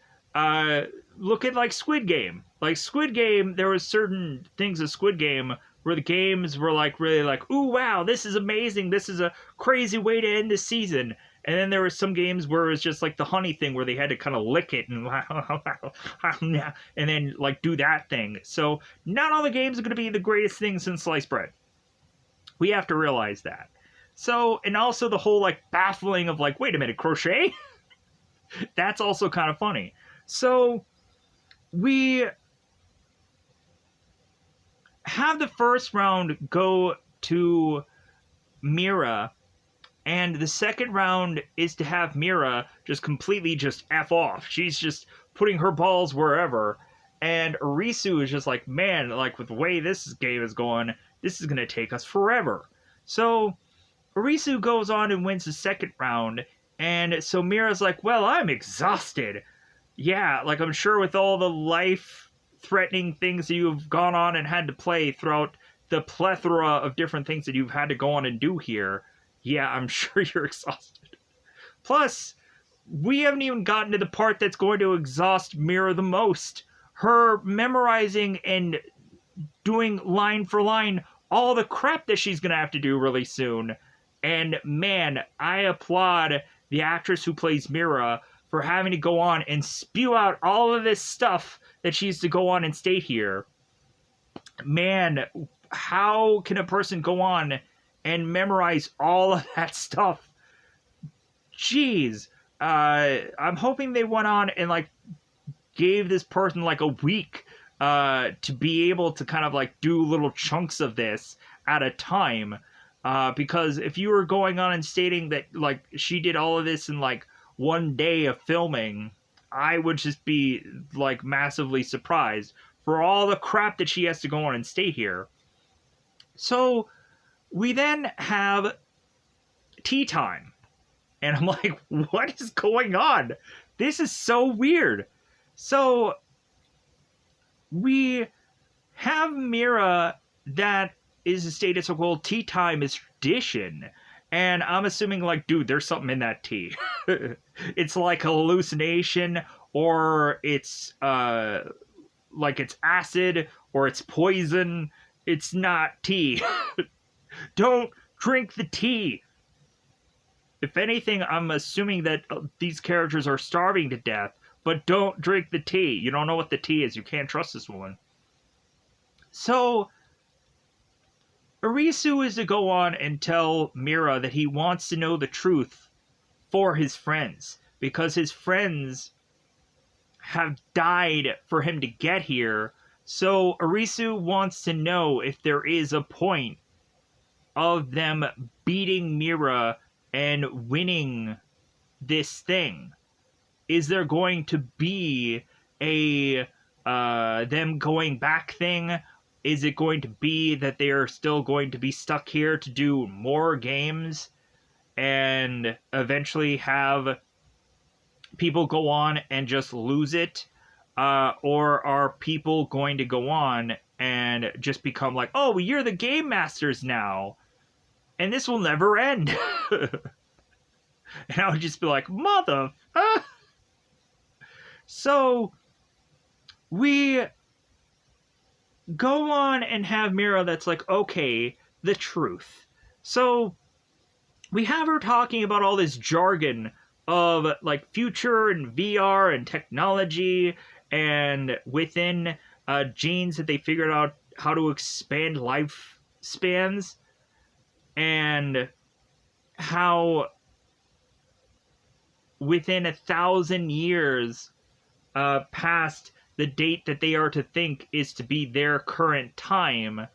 look at Squid Game. Like Squid Game, there was certain things of Squid Game where the games were really ooh wow, this is amazing, this is a crazy way to end the season. And then there were some games where it was just the honey thing where they had to kind of lick it and and then do that thing. So not all the games are going to be the greatest thing since sliced bread. We have to realize that. So, and also the whole baffling of wait a minute, Crochet? That's also kind of funny. So we have the first round go to Mira, and the second round is to have Mira just completely just F off. She's just putting her balls wherever. And Arisu is just man, with the way this game is going, this is going to take us forever. So Arisu goes on and wins the second round. And so Mira's well, I'm exhausted. Yeah, I'm sure with all the life-threatening things that you've gone on and had to play throughout the plethora of different things that you've had to go on and do here, yeah, I'm sure you're exhausted. Plus, we haven't even gotten to the part that's going to exhaust Mira the most. Her memorizing and doing line for line all the crap that she's going to have to do really soon. And man, I applaud the actress who plays Mira for having to go on and spew out all of this stuff that she has to go on and state here. Man, how can a person go on and memorize all of that stuff? Jeez. I'm hoping they went on and gave this person a week to be able to kind of do little chunks of this at a time. Because if you were going on and stating that she did all of this in one day of filming, I would just be massively surprised for all the crap that she has to go on and state here. So we then have tea time. And I'm what is going on? This is so weird. So we have Mira that is stated so called tea time is tradition. And I'm assuming dude, there's something in that tea. It's a hallucination, or it's it's acid, or it's poison. It's not tea. Don't drink the tea. If anything, I'm assuming that these characters are starving to death, but don't drink the tea. You don't know what the tea is. You can't trust this woman. So Arisu is to go on and tell Mira that he wants to know the truth for his friends, because his friends have died for him to get here. So Arisu wants to know if there is a point of them beating Mira and winning this thing. is there going to be a them going back thing? Is it going to be that they are still going to be stuck here to do more games and eventually have people go on and just lose it? Or are people going to go on and just become like, oh, you're the game masters now, and this will never end? And I would just be like, mother. So we go on and have Mira that's like, okay, the truth. So we have her talking about all this jargon of like future and VR and technology, and within genes that they figured out how to expand lifespans, and how within 1,000 years past the date that they are to think is to be their current time,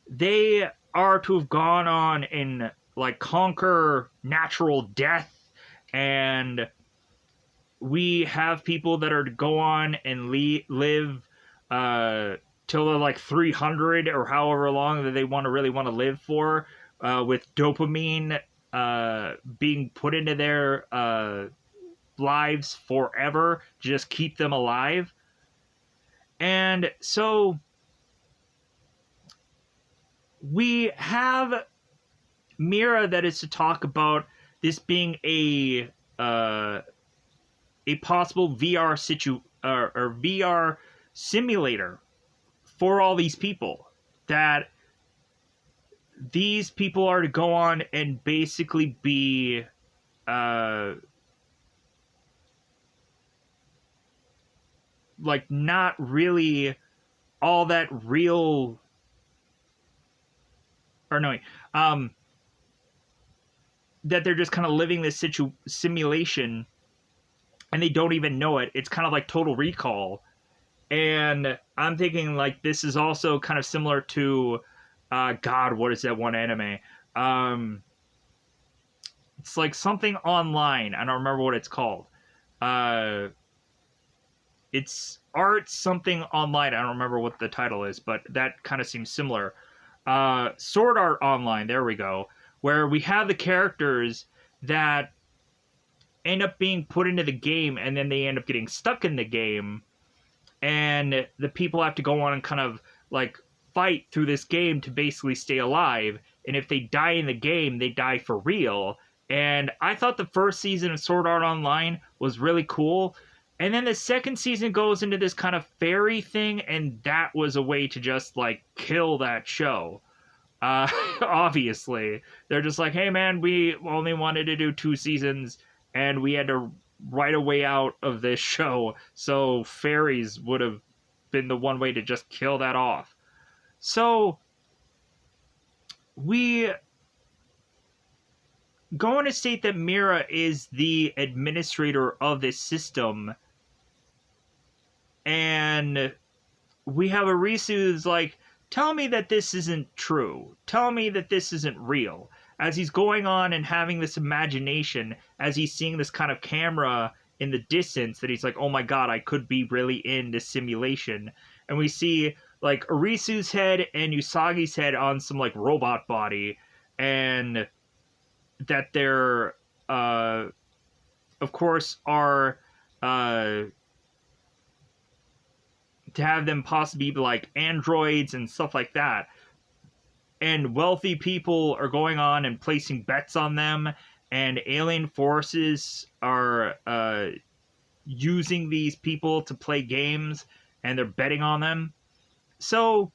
they are to have gone on and like conquer natural death, and we have people that are to go on and live till they're like 300 or however long that they really want to live for, with dopamine being put into their lives forever, just keep them alive. And so we have Mira that is to talk about this being a possible VR or VR simulator for all these people, that these people are to go on and basically be like not really all that real, or no, that they're just kind of living this simulation and they don't even know it. It's kind of like Total Recall. And I'm thinking like this is also kind of similar to God, what is that one anime? It's like something online. I don't remember what it's called. It's Art something online. I don't remember what the title is, but that kind of seems similar. Sword Art Online, there we go. Where we have the characters that end up being put into the game, and then they end up getting stuck in the game, and the people have to go on and kind of like fight through this game to basically stay alive. And if they die in the game, they die for real. And I thought the first season of Sword Art Online was really cool. And then the second season goes into this kind of fairy thing, and that was a way to just like kill that show. Obviously, they're just like, hey man, we only wanted to do 2 seasons, and we had to write a way out of this show, so fairies would have been the one way to just kill that off. So we go on to state that Mira is the administrator of this system, and we have Arisu who's like, tell me that this isn't true. Tell me that this isn't real. As he's going on and having this imagination, as he's seeing this kind of camera in the distance, that he's like, oh my god, I could be really in this simulation. And we see like Arisu's head and Usagi's head on some like robot body, and that they're of course are to have them possibly be like androids and stuff like that. And wealthy people are going on and placing bets on them, and alien forces are using these people to play games, and they're betting on them. So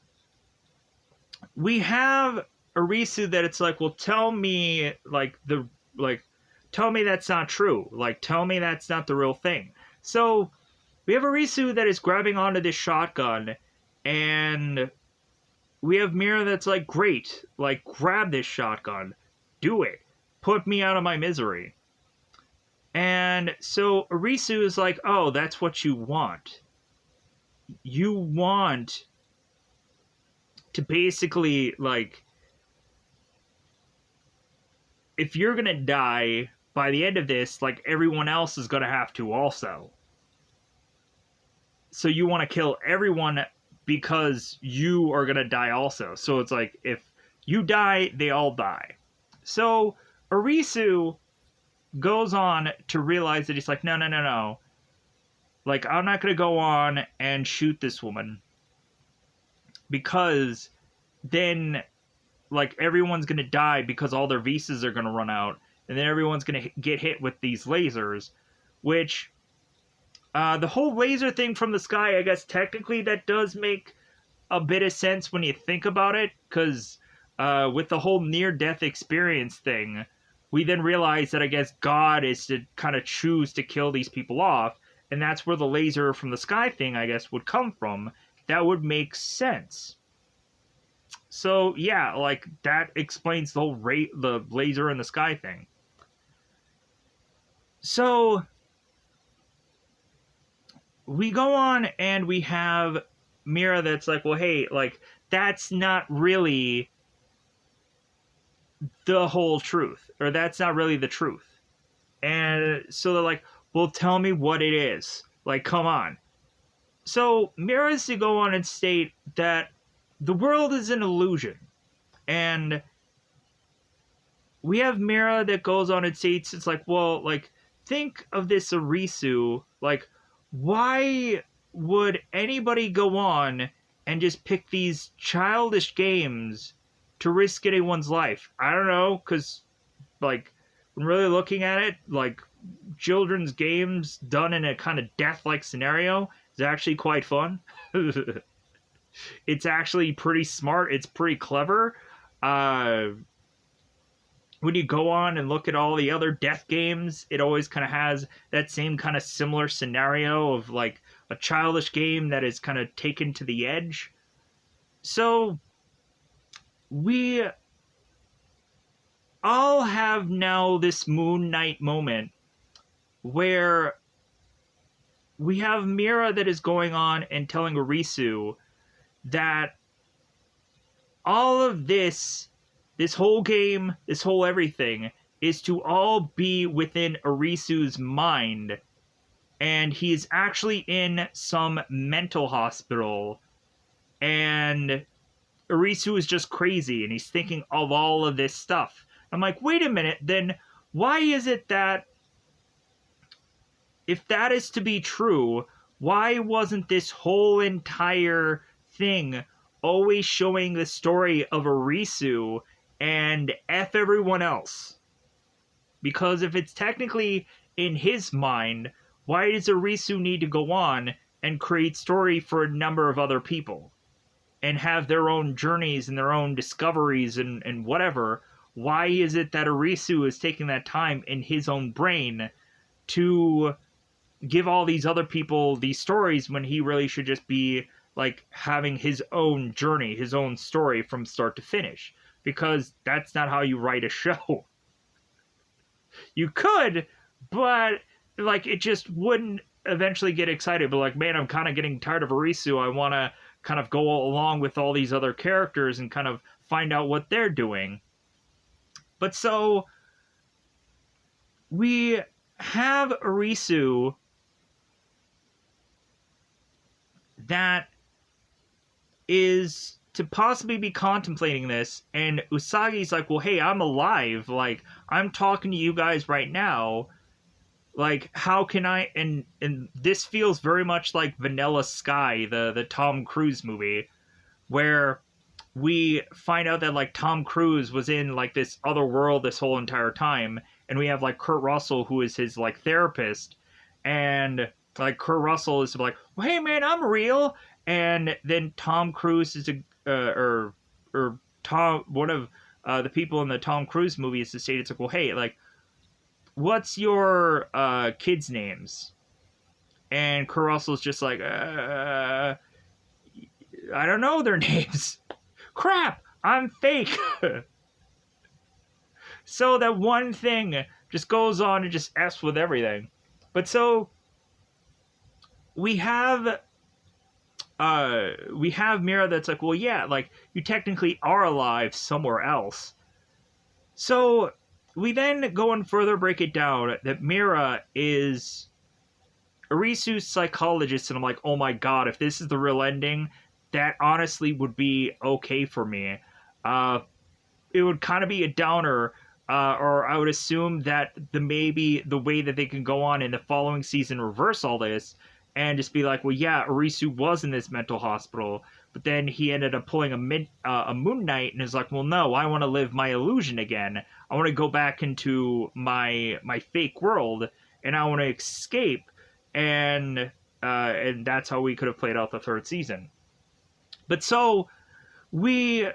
we have Arisu that it's like, well, tell me tell me that's not true. Like, tell me that's not the real thing. So we have Arisu that is grabbing onto this shotgun, and we have Mira that's like, great, like, grab this shotgun, do it, put me out of my misery. And so Arisu is like, oh, that's what you want. You want to basically, like, if you're gonna die, by the end of this, like, everyone else is gonna have to also. So you want to kill everyone because you are gonna die also. So it's like, if you die, they all die. So Arisu goes on to realize that he's like, no, no, no, no. Like, I'm not gonna go on and shoot this woman, because then, like, everyone's gonna die because all their visas are gonna run out, and then everyone's gonna get hit with these lasers, which, the whole laser thing from the sky, I guess technically that does make a bit of sense when you think about it, because with the whole near-death experience thing, we then realize that I guess God is to kind of choose to kill these people off, and that's where the laser from the sky thing, I guess, would come from. That would make sense. So yeah, like, that explains the whole the laser in the sky thing. So we go on and we have Mira that's like, well, hey, like, that's not really the whole truth, or that's not really the truth. And so they're like, well, tell me what it is. Like, come on. So Mira's to go on and state that the world is an illusion. And we have Mira that goes on and states, it's like, well, like, think of this Arisu. Like, why would anybody go on and just pick these childish games to risk anyone's life? I don't know, because, like, when really looking at it, like, children's games done in a kind of death-like scenario is actually quite fun. It's actually pretty smart. It's pretty clever. When you go on and look at all the other death games, it always kind of has that same kind of similar scenario of, like, a childish game that is kind of taken to the edge. So we all have now this Moon Knight moment where we have Mira that is going on and telling Arisu that all of this whole game, this whole everything, is to all be within Arisu's mind, and he's actually in some mental hospital, and Arisu is just crazy, and he's thinking of all of this stuff. I'm like, wait a minute, then why is it that, if that is to be true, why wasn't this whole entire thing always showing the story of Arisu and F everyone else? Because if it's technically in his mind, why does Arisu need to go on and create story for a number of other people and have their own journeys and their own discoveries and whatever? Why is it that Arisu is taking that time in his own brain to give all these other people these stories when he really should just be, like, having his own journey, his own story from start to finish? Because that's not how you write a show. You could, but, like, it just wouldn't eventually get excited. But, like, man, I'm kind of getting tired of Arisu. I want to kind of go along with all these other characters and kind of find out what they're doing. But so we have Arisu that is to possibly be contemplating this, and Usagi's like, well, hey, I'm alive, like, I'm talking to you guys right now, like, how can I, and this feels very much like Vanilla Sky, the Tom Cruise movie, where we find out that, like, Tom Cruise was in, like, this other world this whole entire time, and we have, like, Kurt Russell, who is his, like, therapist, and, like, Kurt Russell is like, well, hey, man, I'm real, and then Tom Cruise is or Tom, one of the people in the Tom Cruise movie is to say, it's like, well, hey, like, what's your kids' names? And Kurt Russell's just like, I don't know their names. Crap, I'm fake. So that one thing just goes on and just F's with everything. But so we have Mira that's like, well, yeah, like, you technically are alive somewhere else. So we then go and further break it down that Mira is Arisu's psychologist, and I'm like, oh my god, if this is the real ending, that honestly would be okay for me. Uh, it would kind of be a downer, or I would assume that maybe the way that they can go on in the following season reverse all this and just be like, well, yeah, Arisu was in this mental hospital, but then he ended up pulling a Moon Knight and is like, well, no, I want to live my illusion again. I want to go back into my fake world, and I want to escape, and that's how we could have played out the third season. But so we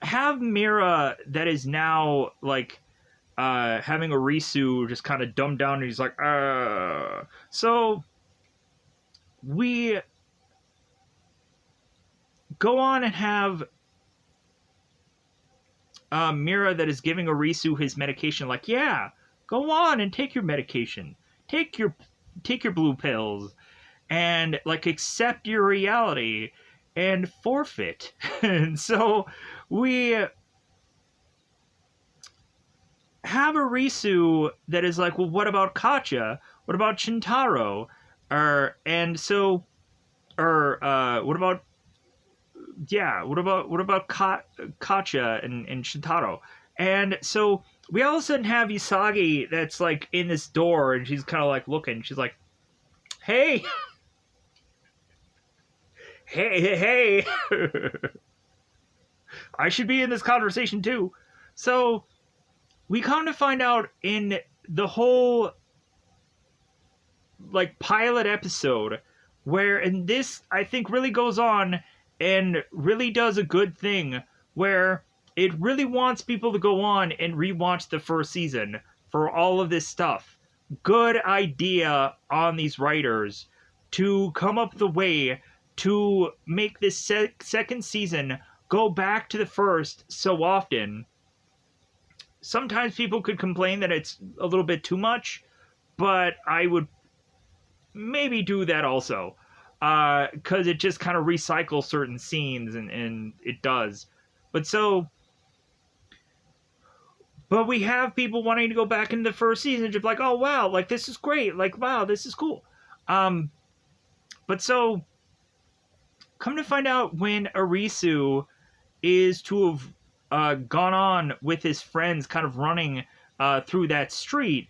have Mira that is now like having Arisu just kind of dumbed down, and he's like, so we go on and have Mira that is giving Arisu his medication, like, yeah, go on and take your medication, take your blue pills, and like accept your reality and forfeit. And so we have Arisu that is like, well, what about Katya? What about Shintaro? What about Katya and Shintaro? And so we all of a sudden have Usagi that's like in this door, and she's kind of like looking. She's like, hey, hey, I should be in this conversation too. So we come to find out in the whole like pilot episode, where, and this I think really goes on and really does a good thing, where it really wants people to go on and rewatch the first season for all of this stuff. Good idea on these writers to come up with a way to make this second season go back to the first so often. Sometimes people could complain that it's a little bit too much, but I would maybe do that also, because it just kind of recycles certain scenes, and it does. But we have people wanting to go back into the first season, just like, oh wow, like this is great, like wow, this is cool. But so come to find out, when Arisu is to have gone on with his friends kind of running through that street,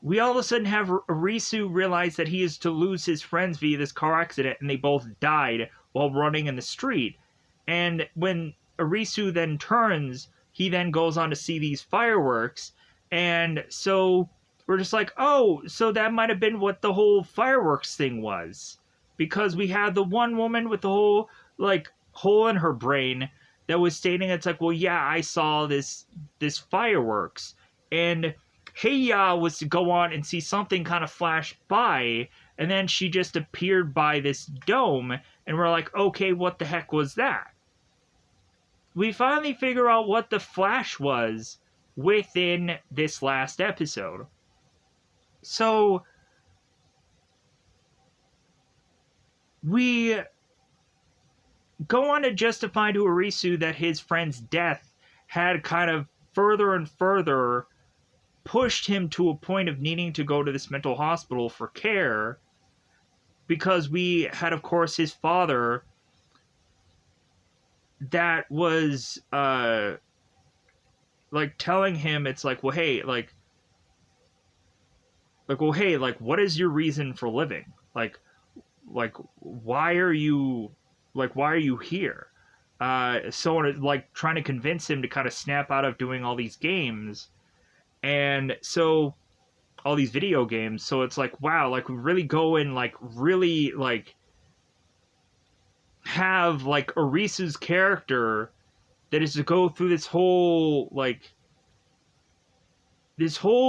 we all of a sudden have Arisu realize that he is to lose his friends via this car accident, and they both died while running in the street. And when Arisu then turns, he then goes on to see these fireworks, and so we're just like, oh, so that might have been what the whole fireworks thing was. Because we had the one woman with the whole, like, hole in her brain that was stating, it's like, well, yeah, I saw this fireworks. And Heiya was to go on and see something kind of flash by, and then she just appeared by this dome, and we're like, okay, what the heck was that? We finally figure out what the flash was within this last episode. So we go on to justify to Arisu that his friend's death had kind of further and further pushed him to a point of needing to go to this mental hospital for care, because we had, of course, his father that was like telling him, it's like, well, hey, like what is your reason for living? Like why are you here? So like trying to convince him to kind of snap out of doing all these games, and so all these video games. So it's like, wow, like we really go and like really like have like Arisu's character that is to go through this whole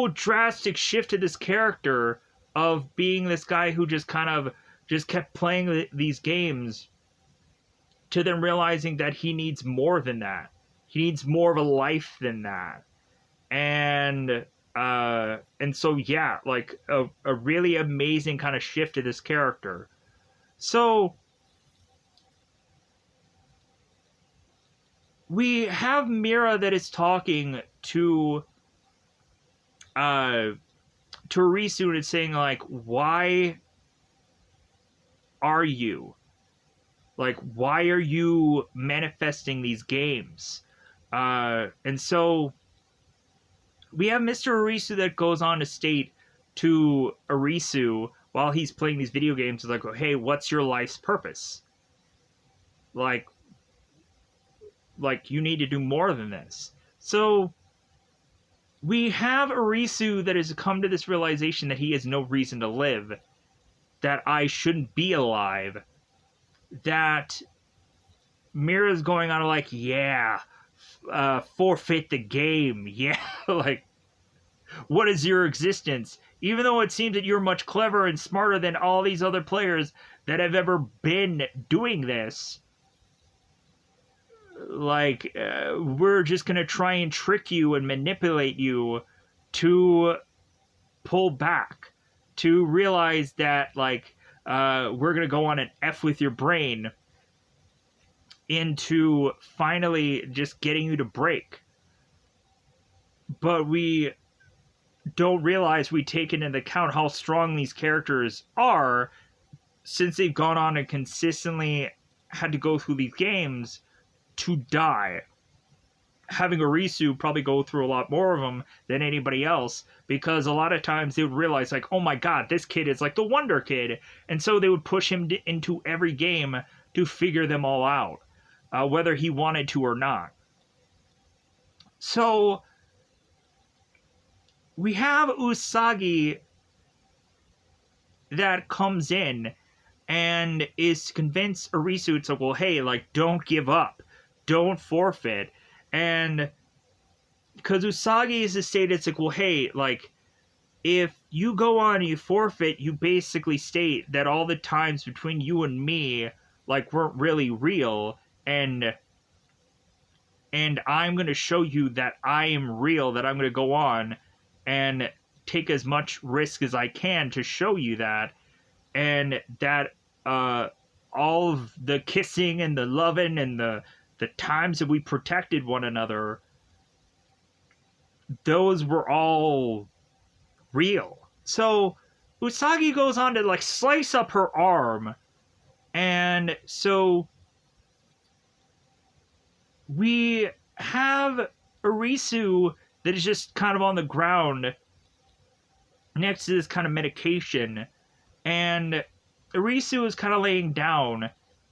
drastic shift to this character of being this guy who just kind of just kept playing these games, to then realizing that he needs more than that. He needs more of a life than that. And so yeah, like a really amazing kind of shift to this character. So we have Mira that is talking to Arisu and saying like, why are you why are you manifesting these games? And so we have Mr. Arisu that goes on to state to Arisu while he's playing these video games, like, hey, what's your life's purpose? Like you need to do more than this. So we have Arisu that has come to this realization that he has no reason to live, that I shouldn't be alive, that Mira's going on like, yeah, forfeit the game, yeah, like, what is your existence? Even though it seems that you're much cleverer and smarter than all these other players that have ever been doing this, like, we're just gonna try and trick you and manipulate you to pull back, to realize that, like, we're gonna go on an F with your brain into finally just getting you to break. But we don't realize we take into account how strong these characters are, since they've gone on and consistently had to go through these games to die. Having Arisu probably go through a lot more of them than anybody else, because a lot of times they would realize, like, oh my god, this kid is like the Wonder Kid, and so they would push him into every game to figure them all out, whether he wanted to or not. So we have Usagi that comes in and is convinced Arisu, it's like, well, hey, like, don't give up, don't forfeit. And because Usagi is the state, it's like, well, hey, like, if you go on and you forfeit, you basically state that all the times between you and me, like, weren't really real, and I'm going to show you that I am real, that I'm going to go on and take as much risk as I can to show you that, and that all of the kissing and the loving and the times that we protected one another, those were all real. So Usagi goes on to, like, slice up her arm, and so we have Arisu that is just kind of on the ground next to this kind of medication, and Arisu is kind of laying down,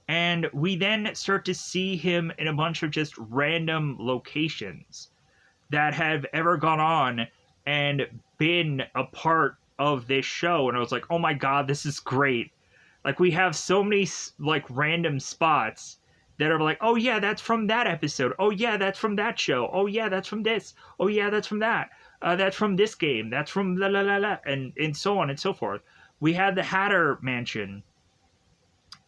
and we then start to see him in a bunch of just random locations that have ever gone on and been a part of this show. And I was like, oh my god, this is great. Like, we have so many, like, random spots that are like, oh yeah, that's from that episode. Oh yeah, that's from that show. Oh yeah, that's from this. Oh yeah, that's from that. That's from this game. That's from la la la la, and so on and so forth. We had the Hatter Mansion,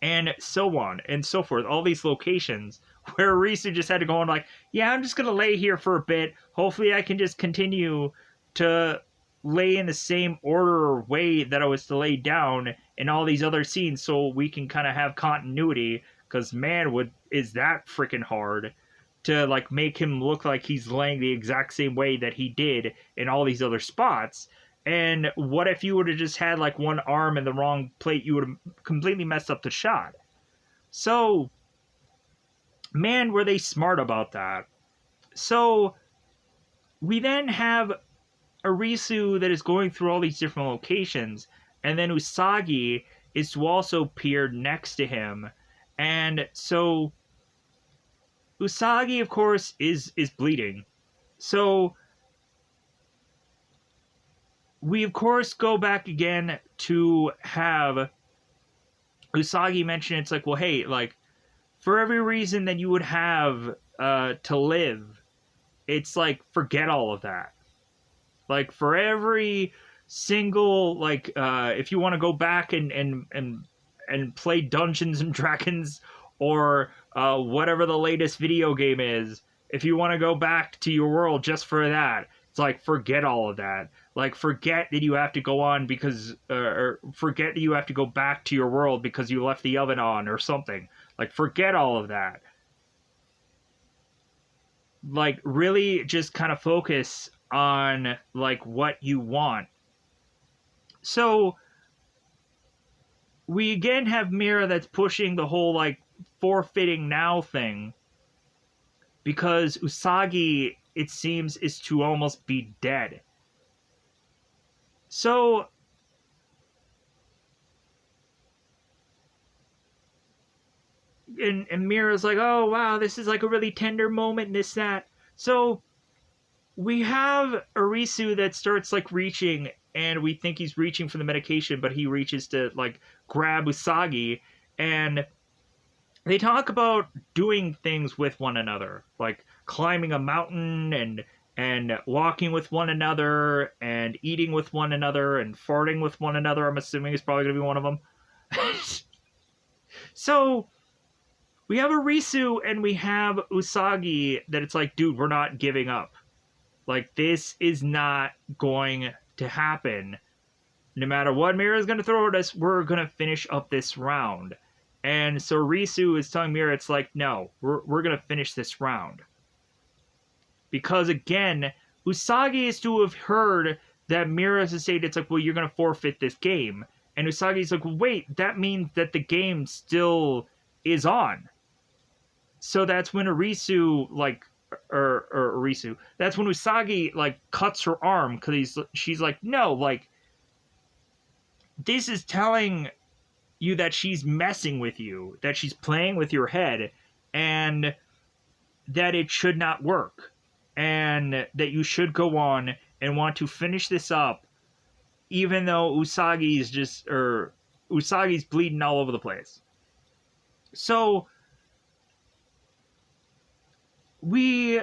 and so on and so forth. All these locations where Arisu just had to go on, like, yeah, I'm just gonna lay here for a bit. Hopefully I can just continue to lay in the same order or way that I was to lay down in all these other scenes, so we can kind of have continuity. Because, man, is that freaking hard to, like, make him look like he's laying the exact same way that he did in all these other spots. And what if you would have just had, like, one arm in the wrong plate? You would have completely messed up the shot. So, man, were they smart about that. So we then have Arisu that is going through all these different locations, and then Usagi is to also appear next to him. And so Usagi, of course, is bleeding. So we, of course, go back again to have Usagi mention, it's like, well, hey, like, for every reason that you would have to live, it's like, forget all of that. Like, for every single, like, if you want to go back and play Dungeons and Dragons, or whatever the latest video game is, if you want to go back to your world just for that, it's like, forget all of that. Like, forget that you have to go on because, or forget that you have to go back to your world because you left the oven on or something. Like, forget all of that. like really just kind of focus on like what you want. So we again have Mira that's pushing the whole like forfeiting now thing because Usagi, it seems, is to almost be dead. So and Mira's like, oh wow, this is like a really tender moment, and this, that. So we have Arisu that starts like reaching, and we think he's reaching for the medication, but he reaches to like grab Usagi, and they talk about doing things with one another, like climbing a mountain and walking with one another and eating with one another and farting with one another. I'm assuming is probably gonna be one of them. So we have Arisu and we have Usagi that it's like, dude, we're not giving up. Like, this is not going to happen. No matter what Mira is going to throw at us, we're going to finish up this round. And so Risu is telling Mira, it's like, no, we're going to finish this round. Because, again, Usagi is to have heard that Mira has stated, it's like, well, you're going to forfeit this game. And Usagi's like, wait, that means that the game still is on. So that's when Arisu, like, or Arisu, that's when Usagi, like, cuts her arm, because she's like, no, like, this is telling you that she's messing with you, that she's playing with your head, and that it should not work, and that you should go on and want to finish this up, even though Usagi's bleeding all over the place. So we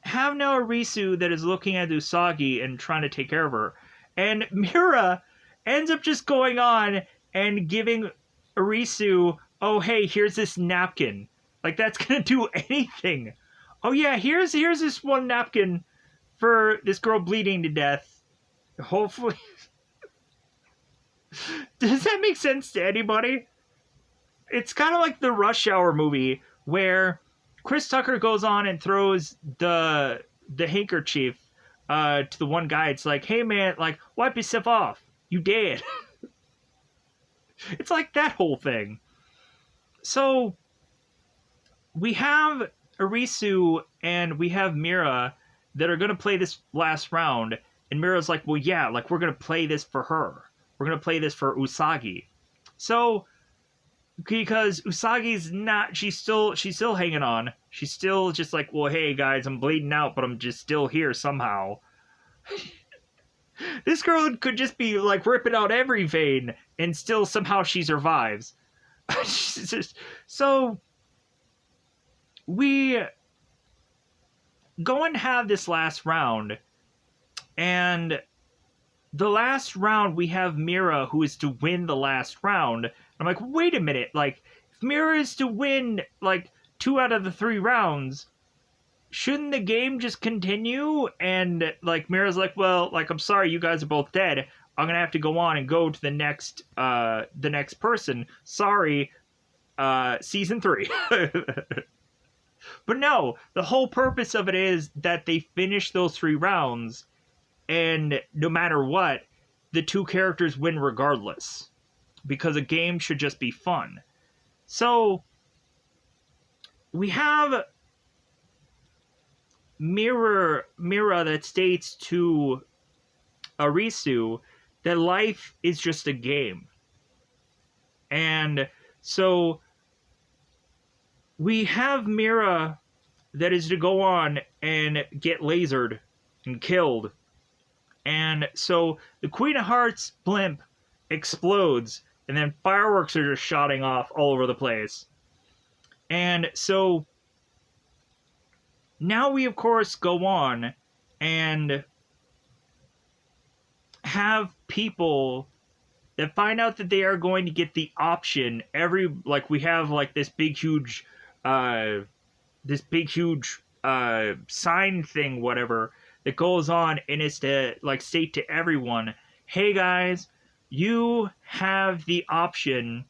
have now Arisu that is looking at Usagi and trying to take care of her. And Mira ends up just going on and giving Arisu, oh, hey, here's this napkin. Like, that's going to do anything. Oh, yeah, here's this one napkin for this girl bleeding to death. Hopefully. Does that make sense to anybody? It's kind of like the Rush Hour movie where Chris Tucker goes on and throws the handkerchief to the one guy. It's like, hey man, like, wipe yourself off. You dead. It's like that whole thing. So we have Arisu and we have Mira that are going to play this last round. And Mira's like, well, yeah, like, we're going to play this for her. We're going to play this for Usagi. So, because Usagi's not, she's still hanging on. She's still just like, well, hey guys, I'm bleeding out, but I'm just still here somehow. This girl could just be like ripping out every vein and still somehow she survives. So we go and have this last round, and the last round we have Mira who is to win the last round. I'm like, wait a minute, like, if Mira is to win, like, 2 out of the 3 rounds, shouldn't the game just continue? And, like, Mira's like, well, like, I'm sorry, you guys are both dead. I'm gonna have to go on and go to the next person. Sorry, season 3. But no, the whole purpose of it is that they finish those 3 rounds, and no matter what, the 2 characters win regardless. Because a game should just be fun. So we have Mira that states to Arisu that life is just a game. And so we have Mira that is to go on and get lasered and killed. And so the Queen of Hearts blimp explodes, and then fireworks are just shooting off all over the place. And so now we, of course, go on and have people that find out that they are going to get the option we have like this big huge sign thing, whatever, that goes on, and is to like state to everyone, hey guys, you have the option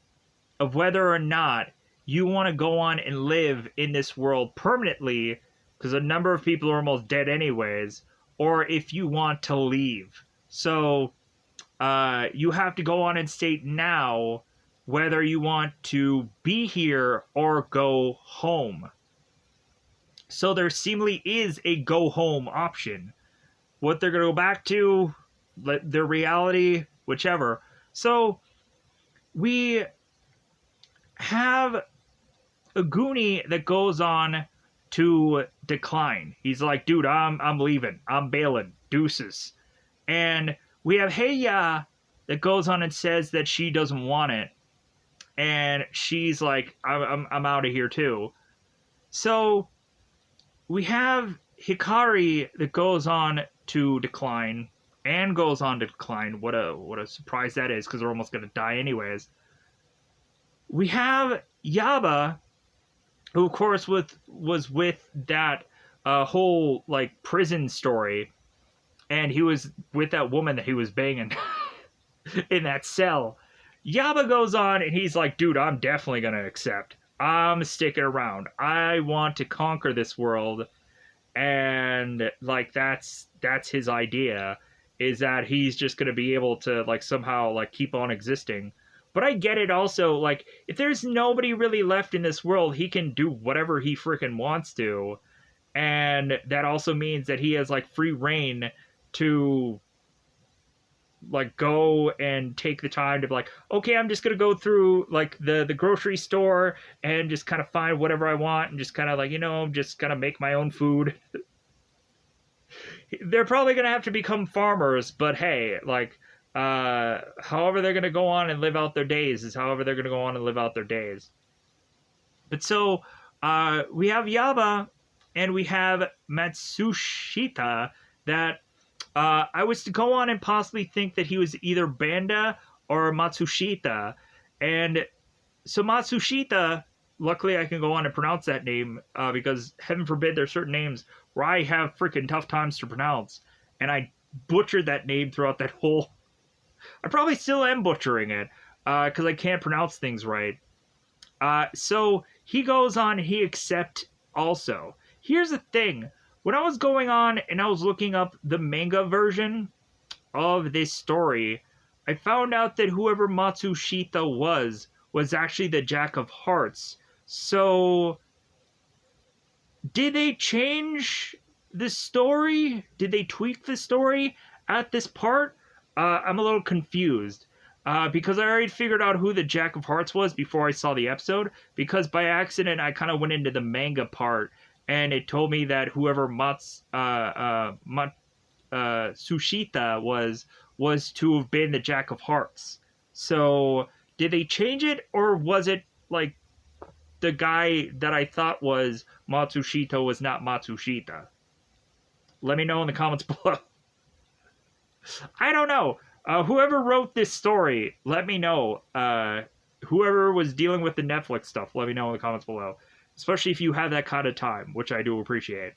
of whether or not you want to go on and live in this world permanently, because a number of people are almost dead anyways, or if you want to leave. So you have to go on and state now whether you want to be here or go home. So there seemingly is a go home option. What they're going to go back to, their reality, whichever. So we have a Goonie that goes on to decline. He's like, dude, I'm leaving. I'm bailing. Deuces. And we have Heya that goes on and says that she doesn't want it. And she's like, I'm out of here too. So we have Hikari that goes on to decline and goes on to decline. What a surprise that is, because they're almost going to die anyways. We have Yaba, who of course was with that whole like prison story, and he was with that woman that he was banging in that cell. Yaba goes on and he's like, dude, I'm definitely gonna accept. I'm sticking around. I want to conquer this world. And like that's his idea, is that he's just gonna be able to like somehow like keep on existing. But I get it also, like, if there's nobody really left in this world, he can do whatever he freaking wants to. And that also means that he has, like, free reign to, like, go and take the time to be like, okay, I'm just going to go through, like, the grocery store and just kind of find whatever I want and just kind of, like, just kind of make my own food. They're probably going to have to become farmers, but hey, like, however they're going to go on and live out their days is however they're going to go on and live out their days. But so, we have Yaba and we have Matsushita that, I was to go on and possibly think that he was either Banda or Matsushita. And so Matsushita, luckily I can go on and pronounce that name, because heaven forbid there's certain names where I have freaking tough times to pronounce. And I butchered that name throughout that whole... I probably still am butchering it, because I can't pronounce things right. So he goes on, he accepts also. Here's the thing. When I was going on and I was looking up the manga version of this story, I found out that whoever Matsushita was actually the Jack of Hearts. So, did they change the story? Did they tweak the story at this part? I'm a little confused. Because I already figured out who the Jack of Hearts was before I saw the episode. Because by accident, I kind of went into the manga part, and it told me that whoever Sushita was to have been the Jack of Hearts. So, did they change it, or was it, like, the guy that I thought was Matsushita was not Matsushita? Let me know in the comments below. I don't know. Whoever wrote this story, let me know. Whoever was dealing with the Netflix stuff, let me know in the comments below. Especially if you have that kind of time, which I do appreciate.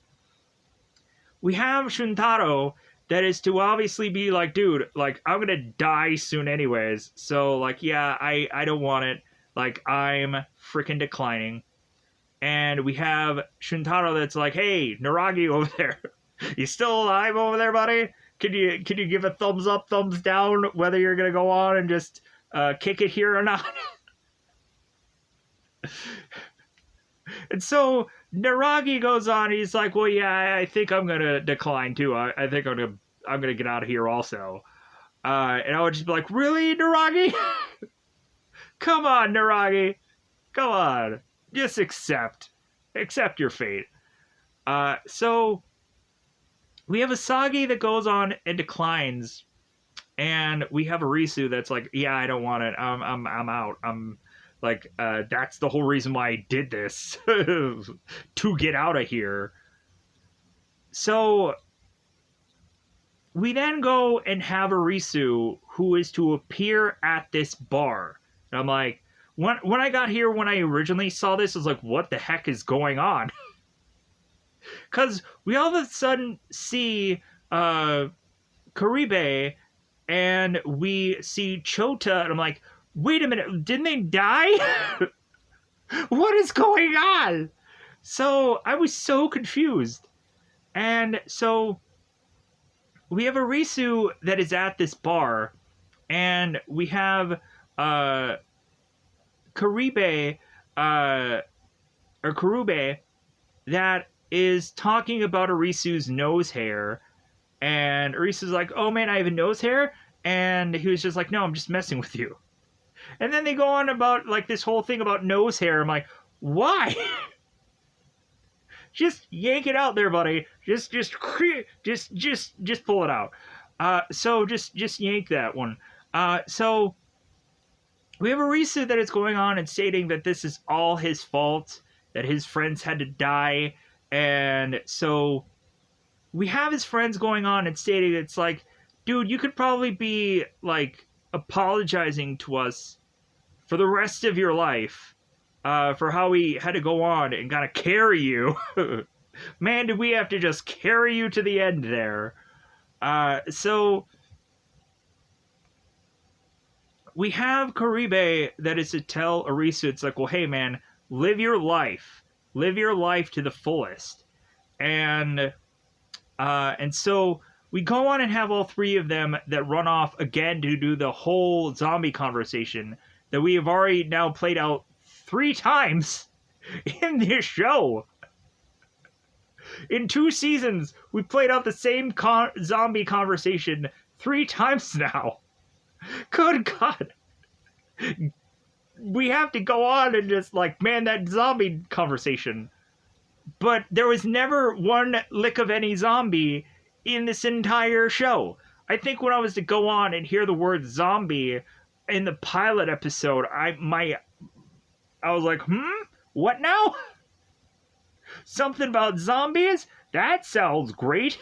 We have Shuntaro that is to obviously be like, dude, like, I'm gonna die soon anyways. So, like, yeah, I don't want it. Like, I'm freaking declining. And we have Shuntaro that's like, hey, Naragi over there. You still alive over there, buddy? Can you give a thumbs up, thumbs down, whether you're going to go on and just kick it here or not? And so Naragi goes on, he's like, well, yeah, I think I'm going to decline too. I think I'm going to get out of here also. And I would just be like, really, Naragi? Come on, Naragi. Come on. Just accept. Accept your fate. So we have Asagi that goes on and declines, and we have Arisu that's like, yeah, I don't want it. I'm out. I'm like, that's the whole reason why I did this, to get out of here. So we then go and have Arisu, who is to appear at this bar. And I'm like, when I got here, when I originally saw this, I was like, what the heck is going on? Because we all of a sudden see Karibe, and we see Chota, and I'm like, wait a minute, didn't they die? What is going on? So I was so confused. And so we have Arisu that is at this bar, and we have uh, Karibe, uh, or Karube, that is talking about Arisu's nose hair. And Arisu's like, oh man, I have a nose hair? And he was just like, no, I'm just messing with you. And then they go on about like this whole thing about nose hair. I'm like, why? Just yank it out there, buddy. Just pull it out. So just yank that one. So we have a Arisu that is going on and stating that this is all his fault, that his friends had to die, and so we have his friends going on and stating it's like, dude, you could probably be like apologizing to us for the rest of your life, for how we had to go on and gotta carry you. Man, did we have to just carry you to the end there. So we have Karibe that is to tell Arisu, it's like, well, hey man, live your life. Live your life to the fullest. And so we go on and have all three of them that run off again to do the whole zombie conversation that we have already now played out 3 times in this show. In 2 seasons, we played out the same zombie conversation 3 times now. Good God. We have to go on and just like, man, that zombie conversation. But there was never one lick of any zombie in this entire show. I think when I was to go on and hear the word zombie in the pilot episode, I was like, what now? Something about zombies? That sounds great.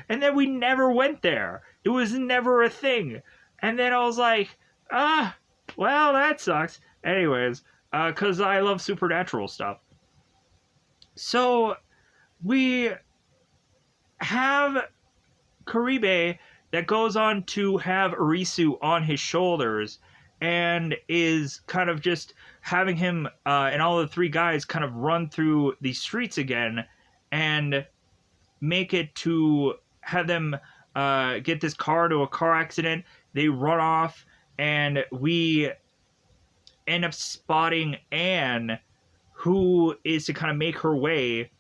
And then we never went there. It was never a thing. And then I was like, well, that sucks. Anyways, because I love supernatural stuff. So we have Karibe that goes on to have Arisu on his shoulders and is kind of just having him and all the 3 guys kind of run through the streets again and make it to have them get this car to a car accident. They run off, and we end up spotting Anne, who is to kind of make her way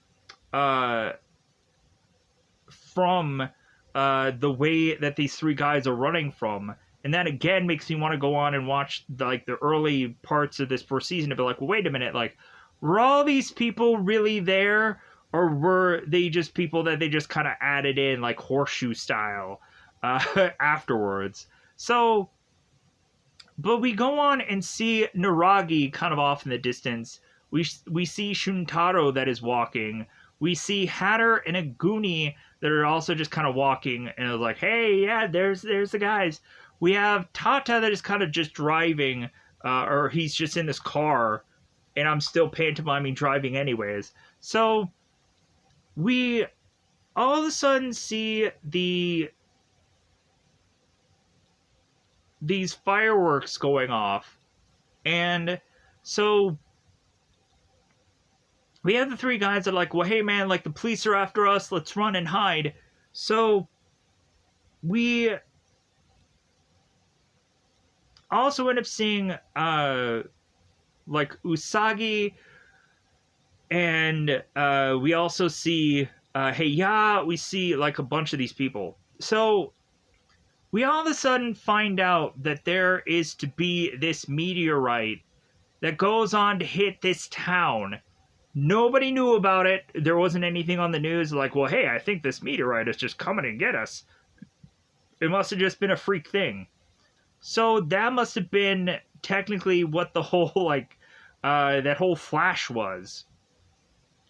from the way that these 3 guys are running from. And that again makes me want to go on and watch the early parts of this first season to be like, well, wait a minute, like, were all these people really there, or were they just people that they just kind of added in like horseshoe style afterwards? So, but we go on and see Naragi kind of off in the distance. We see Shuntaro that is walking. We see Hatter and a Goonie that are also just kind of walking, and it's like, hey, yeah, there's the guys. We have Tata that is kind of just driving, or he's just in this car, and I'm still pantomiming driving anyways. So we all of a sudden see these fireworks going off, and so we have the 3 guys that are like, well, hey man, like, the police are after us, let's run and hide. So we also end up seeing like Usagi, and we also see Heiya. We see like a bunch of these people. So we all of a sudden find out that there is to be this meteorite that goes on to hit this town. Nobody knew about it. There wasn't anything on the news like, well, hey, I think this meteorite is just coming to get us. It must have just been a freak thing. So that must have been technically what the whole, like, that whole flash was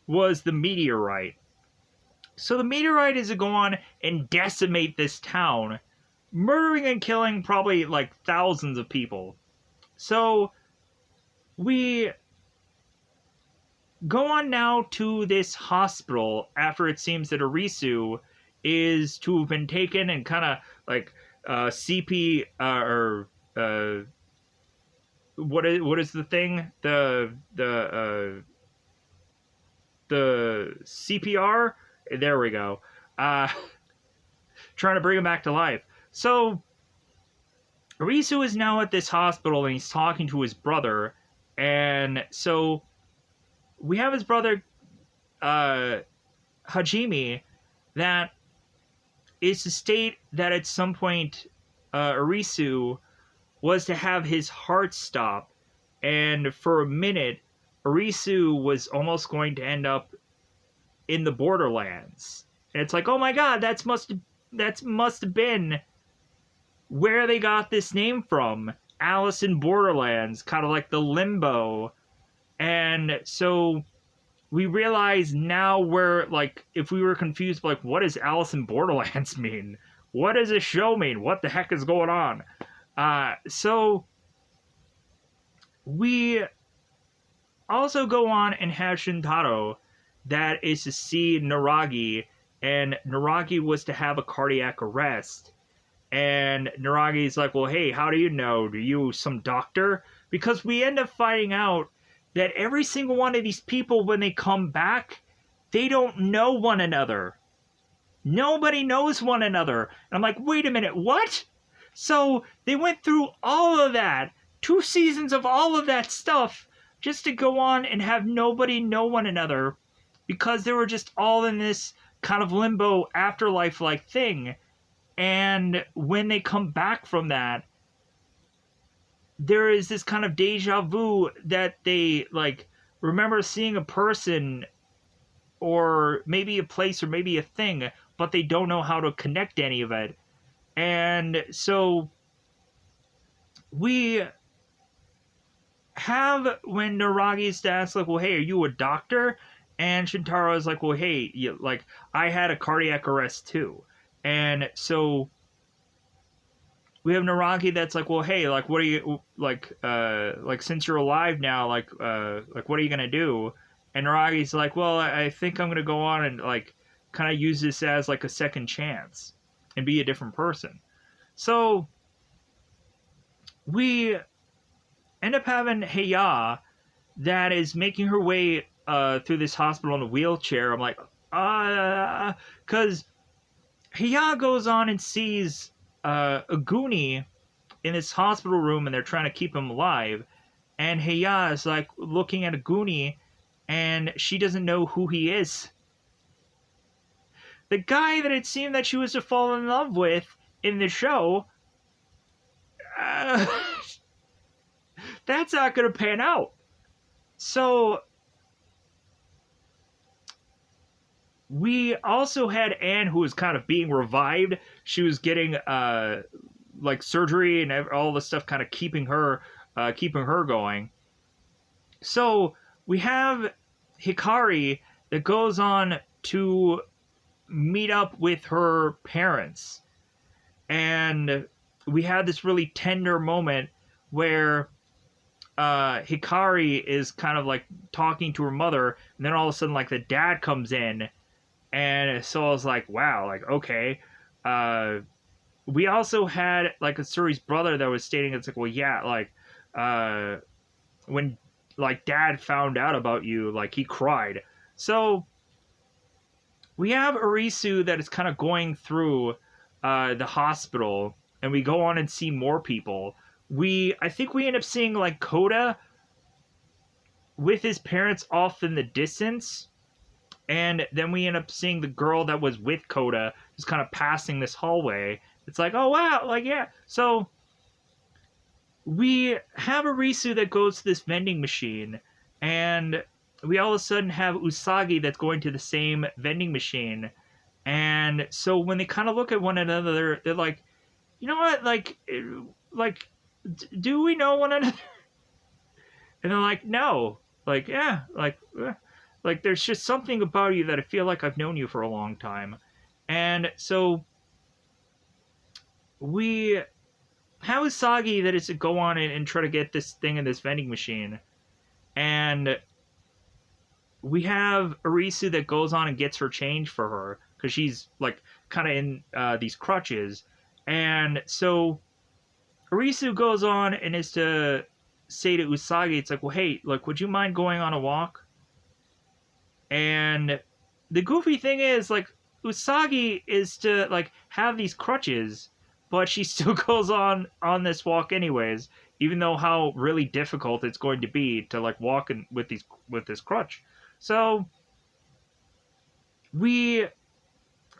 the meteorite. So the meteorite is to go on and decimate this town, murdering and killing probably, like, thousands of people. So we go on now to this hospital after it seems that Arisu is to have been taken and kind of, like, CP, what is the thing? The the CPR. There we go. Uh, trying to bring him back to life. So Arisu is now at this hospital and he's talking to his brother, and so we have his brother Hajime that is to state that at some point Arisu was to have his heart stop, and for a minute Arisu was almost going to end up in the Borderlands. And it's like, oh my god, that must have been where they got this name from. Alice in Borderlands, kind of like the limbo. And so we realize now where, like, if we were confused, like, what does Alice in Borderlands mean? What does this show mean? What the heck is going on? So we also go on and have Shintaro that is to see Naragi, and Naragi was to have a cardiac arrest. And Naragi's like, well, hey, how do you know? Are you some doctor? Because we end up finding out that every single one of these people, when they come back, they don't know one another. Nobody knows one another. And I'm like, wait a minute, what? So they went through all of that, 2 seasons of all of that stuff, just to go on and have nobody know one another, because they were just all in this kind of limbo afterlife-like thing. And when they come back from that, there is this kind of deja vu that they, like, remember seeing a person or maybe a place or maybe a thing, but they don't know how to connect any of it. And so we have, when Naragi's asks, like, well, hey, are you a doctor? And Shintaro is like, well, hey, like, I had a cardiac arrest too. And so we have Naragi that's like, well, hey, like, what are you, like, since you're alive now, like, what are you gonna do? And Naragi's like, well, I think I'm gonna go on and, like, kind of use this as, like, a second chance and be a different person. So we end up having Heiya that is making her way through this hospital in a wheelchair. I'm like, because Heiya goes on and sees a Goonie in this hospital room, and they're trying to keep him alive. And Heiya is like looking at a Goonie, and she doesn't know who he is. The guy that it seemed that she was to fall in love with in the show, that's not going to pan out. So we also had Anne, who was kind of being revived. She was getting like surgery and all the stuff, kind of keeping her going. So we have Hikari that goes on to meet up with her parents, and we had this really tender moment where Hikari is kind of like talking to her mother, and then all of a sudden, like, the dad comes in. And so I was like, wow, like, okay. We also had, like, a Suri's brother that was stating, it's like, well, yeah, like, when, like, dad found out about you, like, he cried. So we have Arisu that is kind of going through the hospital, and we go on and see more people. I think we end up seeing, like, Koda with his parents off in the distance. And then we end up seeing the girl that was with Koda just kind of passing this hallway. It's like, oh, wow, like, yeah. So we have Arisu that goes to this vending machine, and we all of a sudden have Usagi that's going to the same vending machine. And so when they kind of look at one another, they're like, you know what, like, do we know one another? And they're like, no. Like, yeah, like, there's just something about you that I feel like I've known you for a long time. And so we have Usagi that is to go on and try to get this thing in this vending machine. And we have Arisu that goes on and gets her change for her, because she's, like, kind of in these crutches. And so Arisu goes on and is to say to Usagi, it's like, well, hey, like, would you mind going on a walk? And the goofy thing is, like, Usagi is to like have these crutches, but she still goes on this walk anyways, even though how really difficult it's going to be to like walk in, with this crutch. So we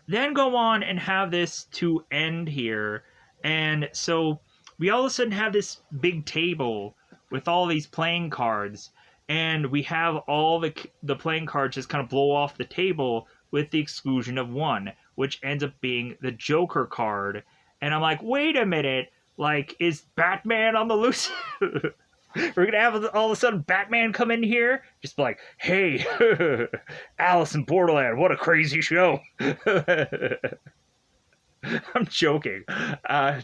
then go on and have this to end here, and so we all of a sudden have this big table with all these playing cards, and we have all the playing cards just kind of blow off the table with the exclusion of one, which ends up being the Joker card. And I'm like, wait a minute, like, is Batman on the loose? We're gonna have all of a sudden Batman come in here, just be like, "Hey, Alice in Borderland, what a crazy show!" I'm joking,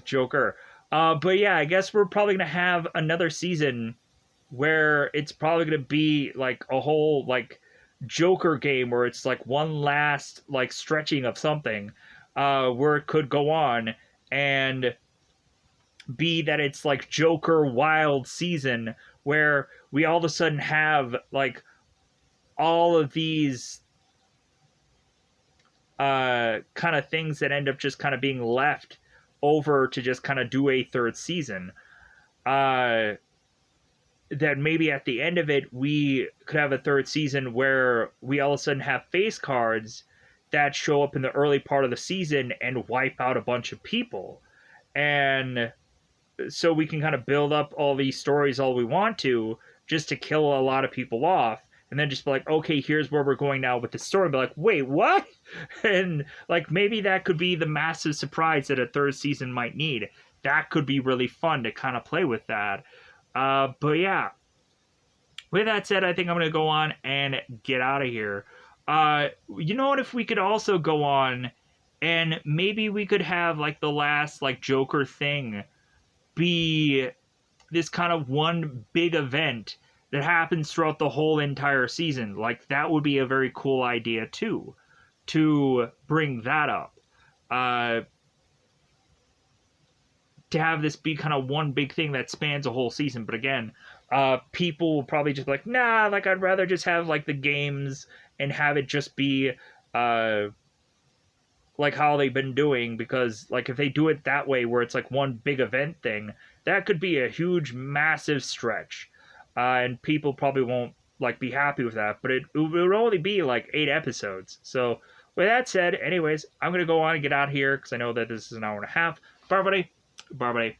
Joker. But yeah, I guess we're probably gonna have another season where it's probably gonna be like a whole like Joker game where it's like one last like stretching of something, where it could go on and be that it's like Joker Wild season where we all of a sudden have like all of these kind of things that end up just kind of being left over to just kind of do a third season. That maybe at the end of it we could have a third season where we all of a sudden have face cards that show up in the early part of the season and wipe out a bunch of people. And so we can kind of build up all these stories all we want to just to kill a lot of people off, and then just be like, okay, here's where we're going now with the story, and be like, wait, what? And like maybe that could be the massive surprise that a third season might need. That could be really fun to kind of play with that. But yeah, with that said, I think I'm gonna go on and get out of here. You know what, if we could also go on and maybe we could have like the last like Joker thing be this kind of one big event that happens throughout the whole entire season. Like, that would be a very cool idea too, to bring that up. To have this be kind of one big thing that spans a whole season. But again, people will probably just be like, nah, like, I'd rather just have like the games and have it just be like how they've been doing, because like if they do it that way where it's like one big event thing, that could be a huge massive stretch, and people probably won't like be happy with that, but it would only be like 8 episodes. So with that said, anyways, I'm gonna go on and get out here because I know that this is an hour and a half. Bye everybody.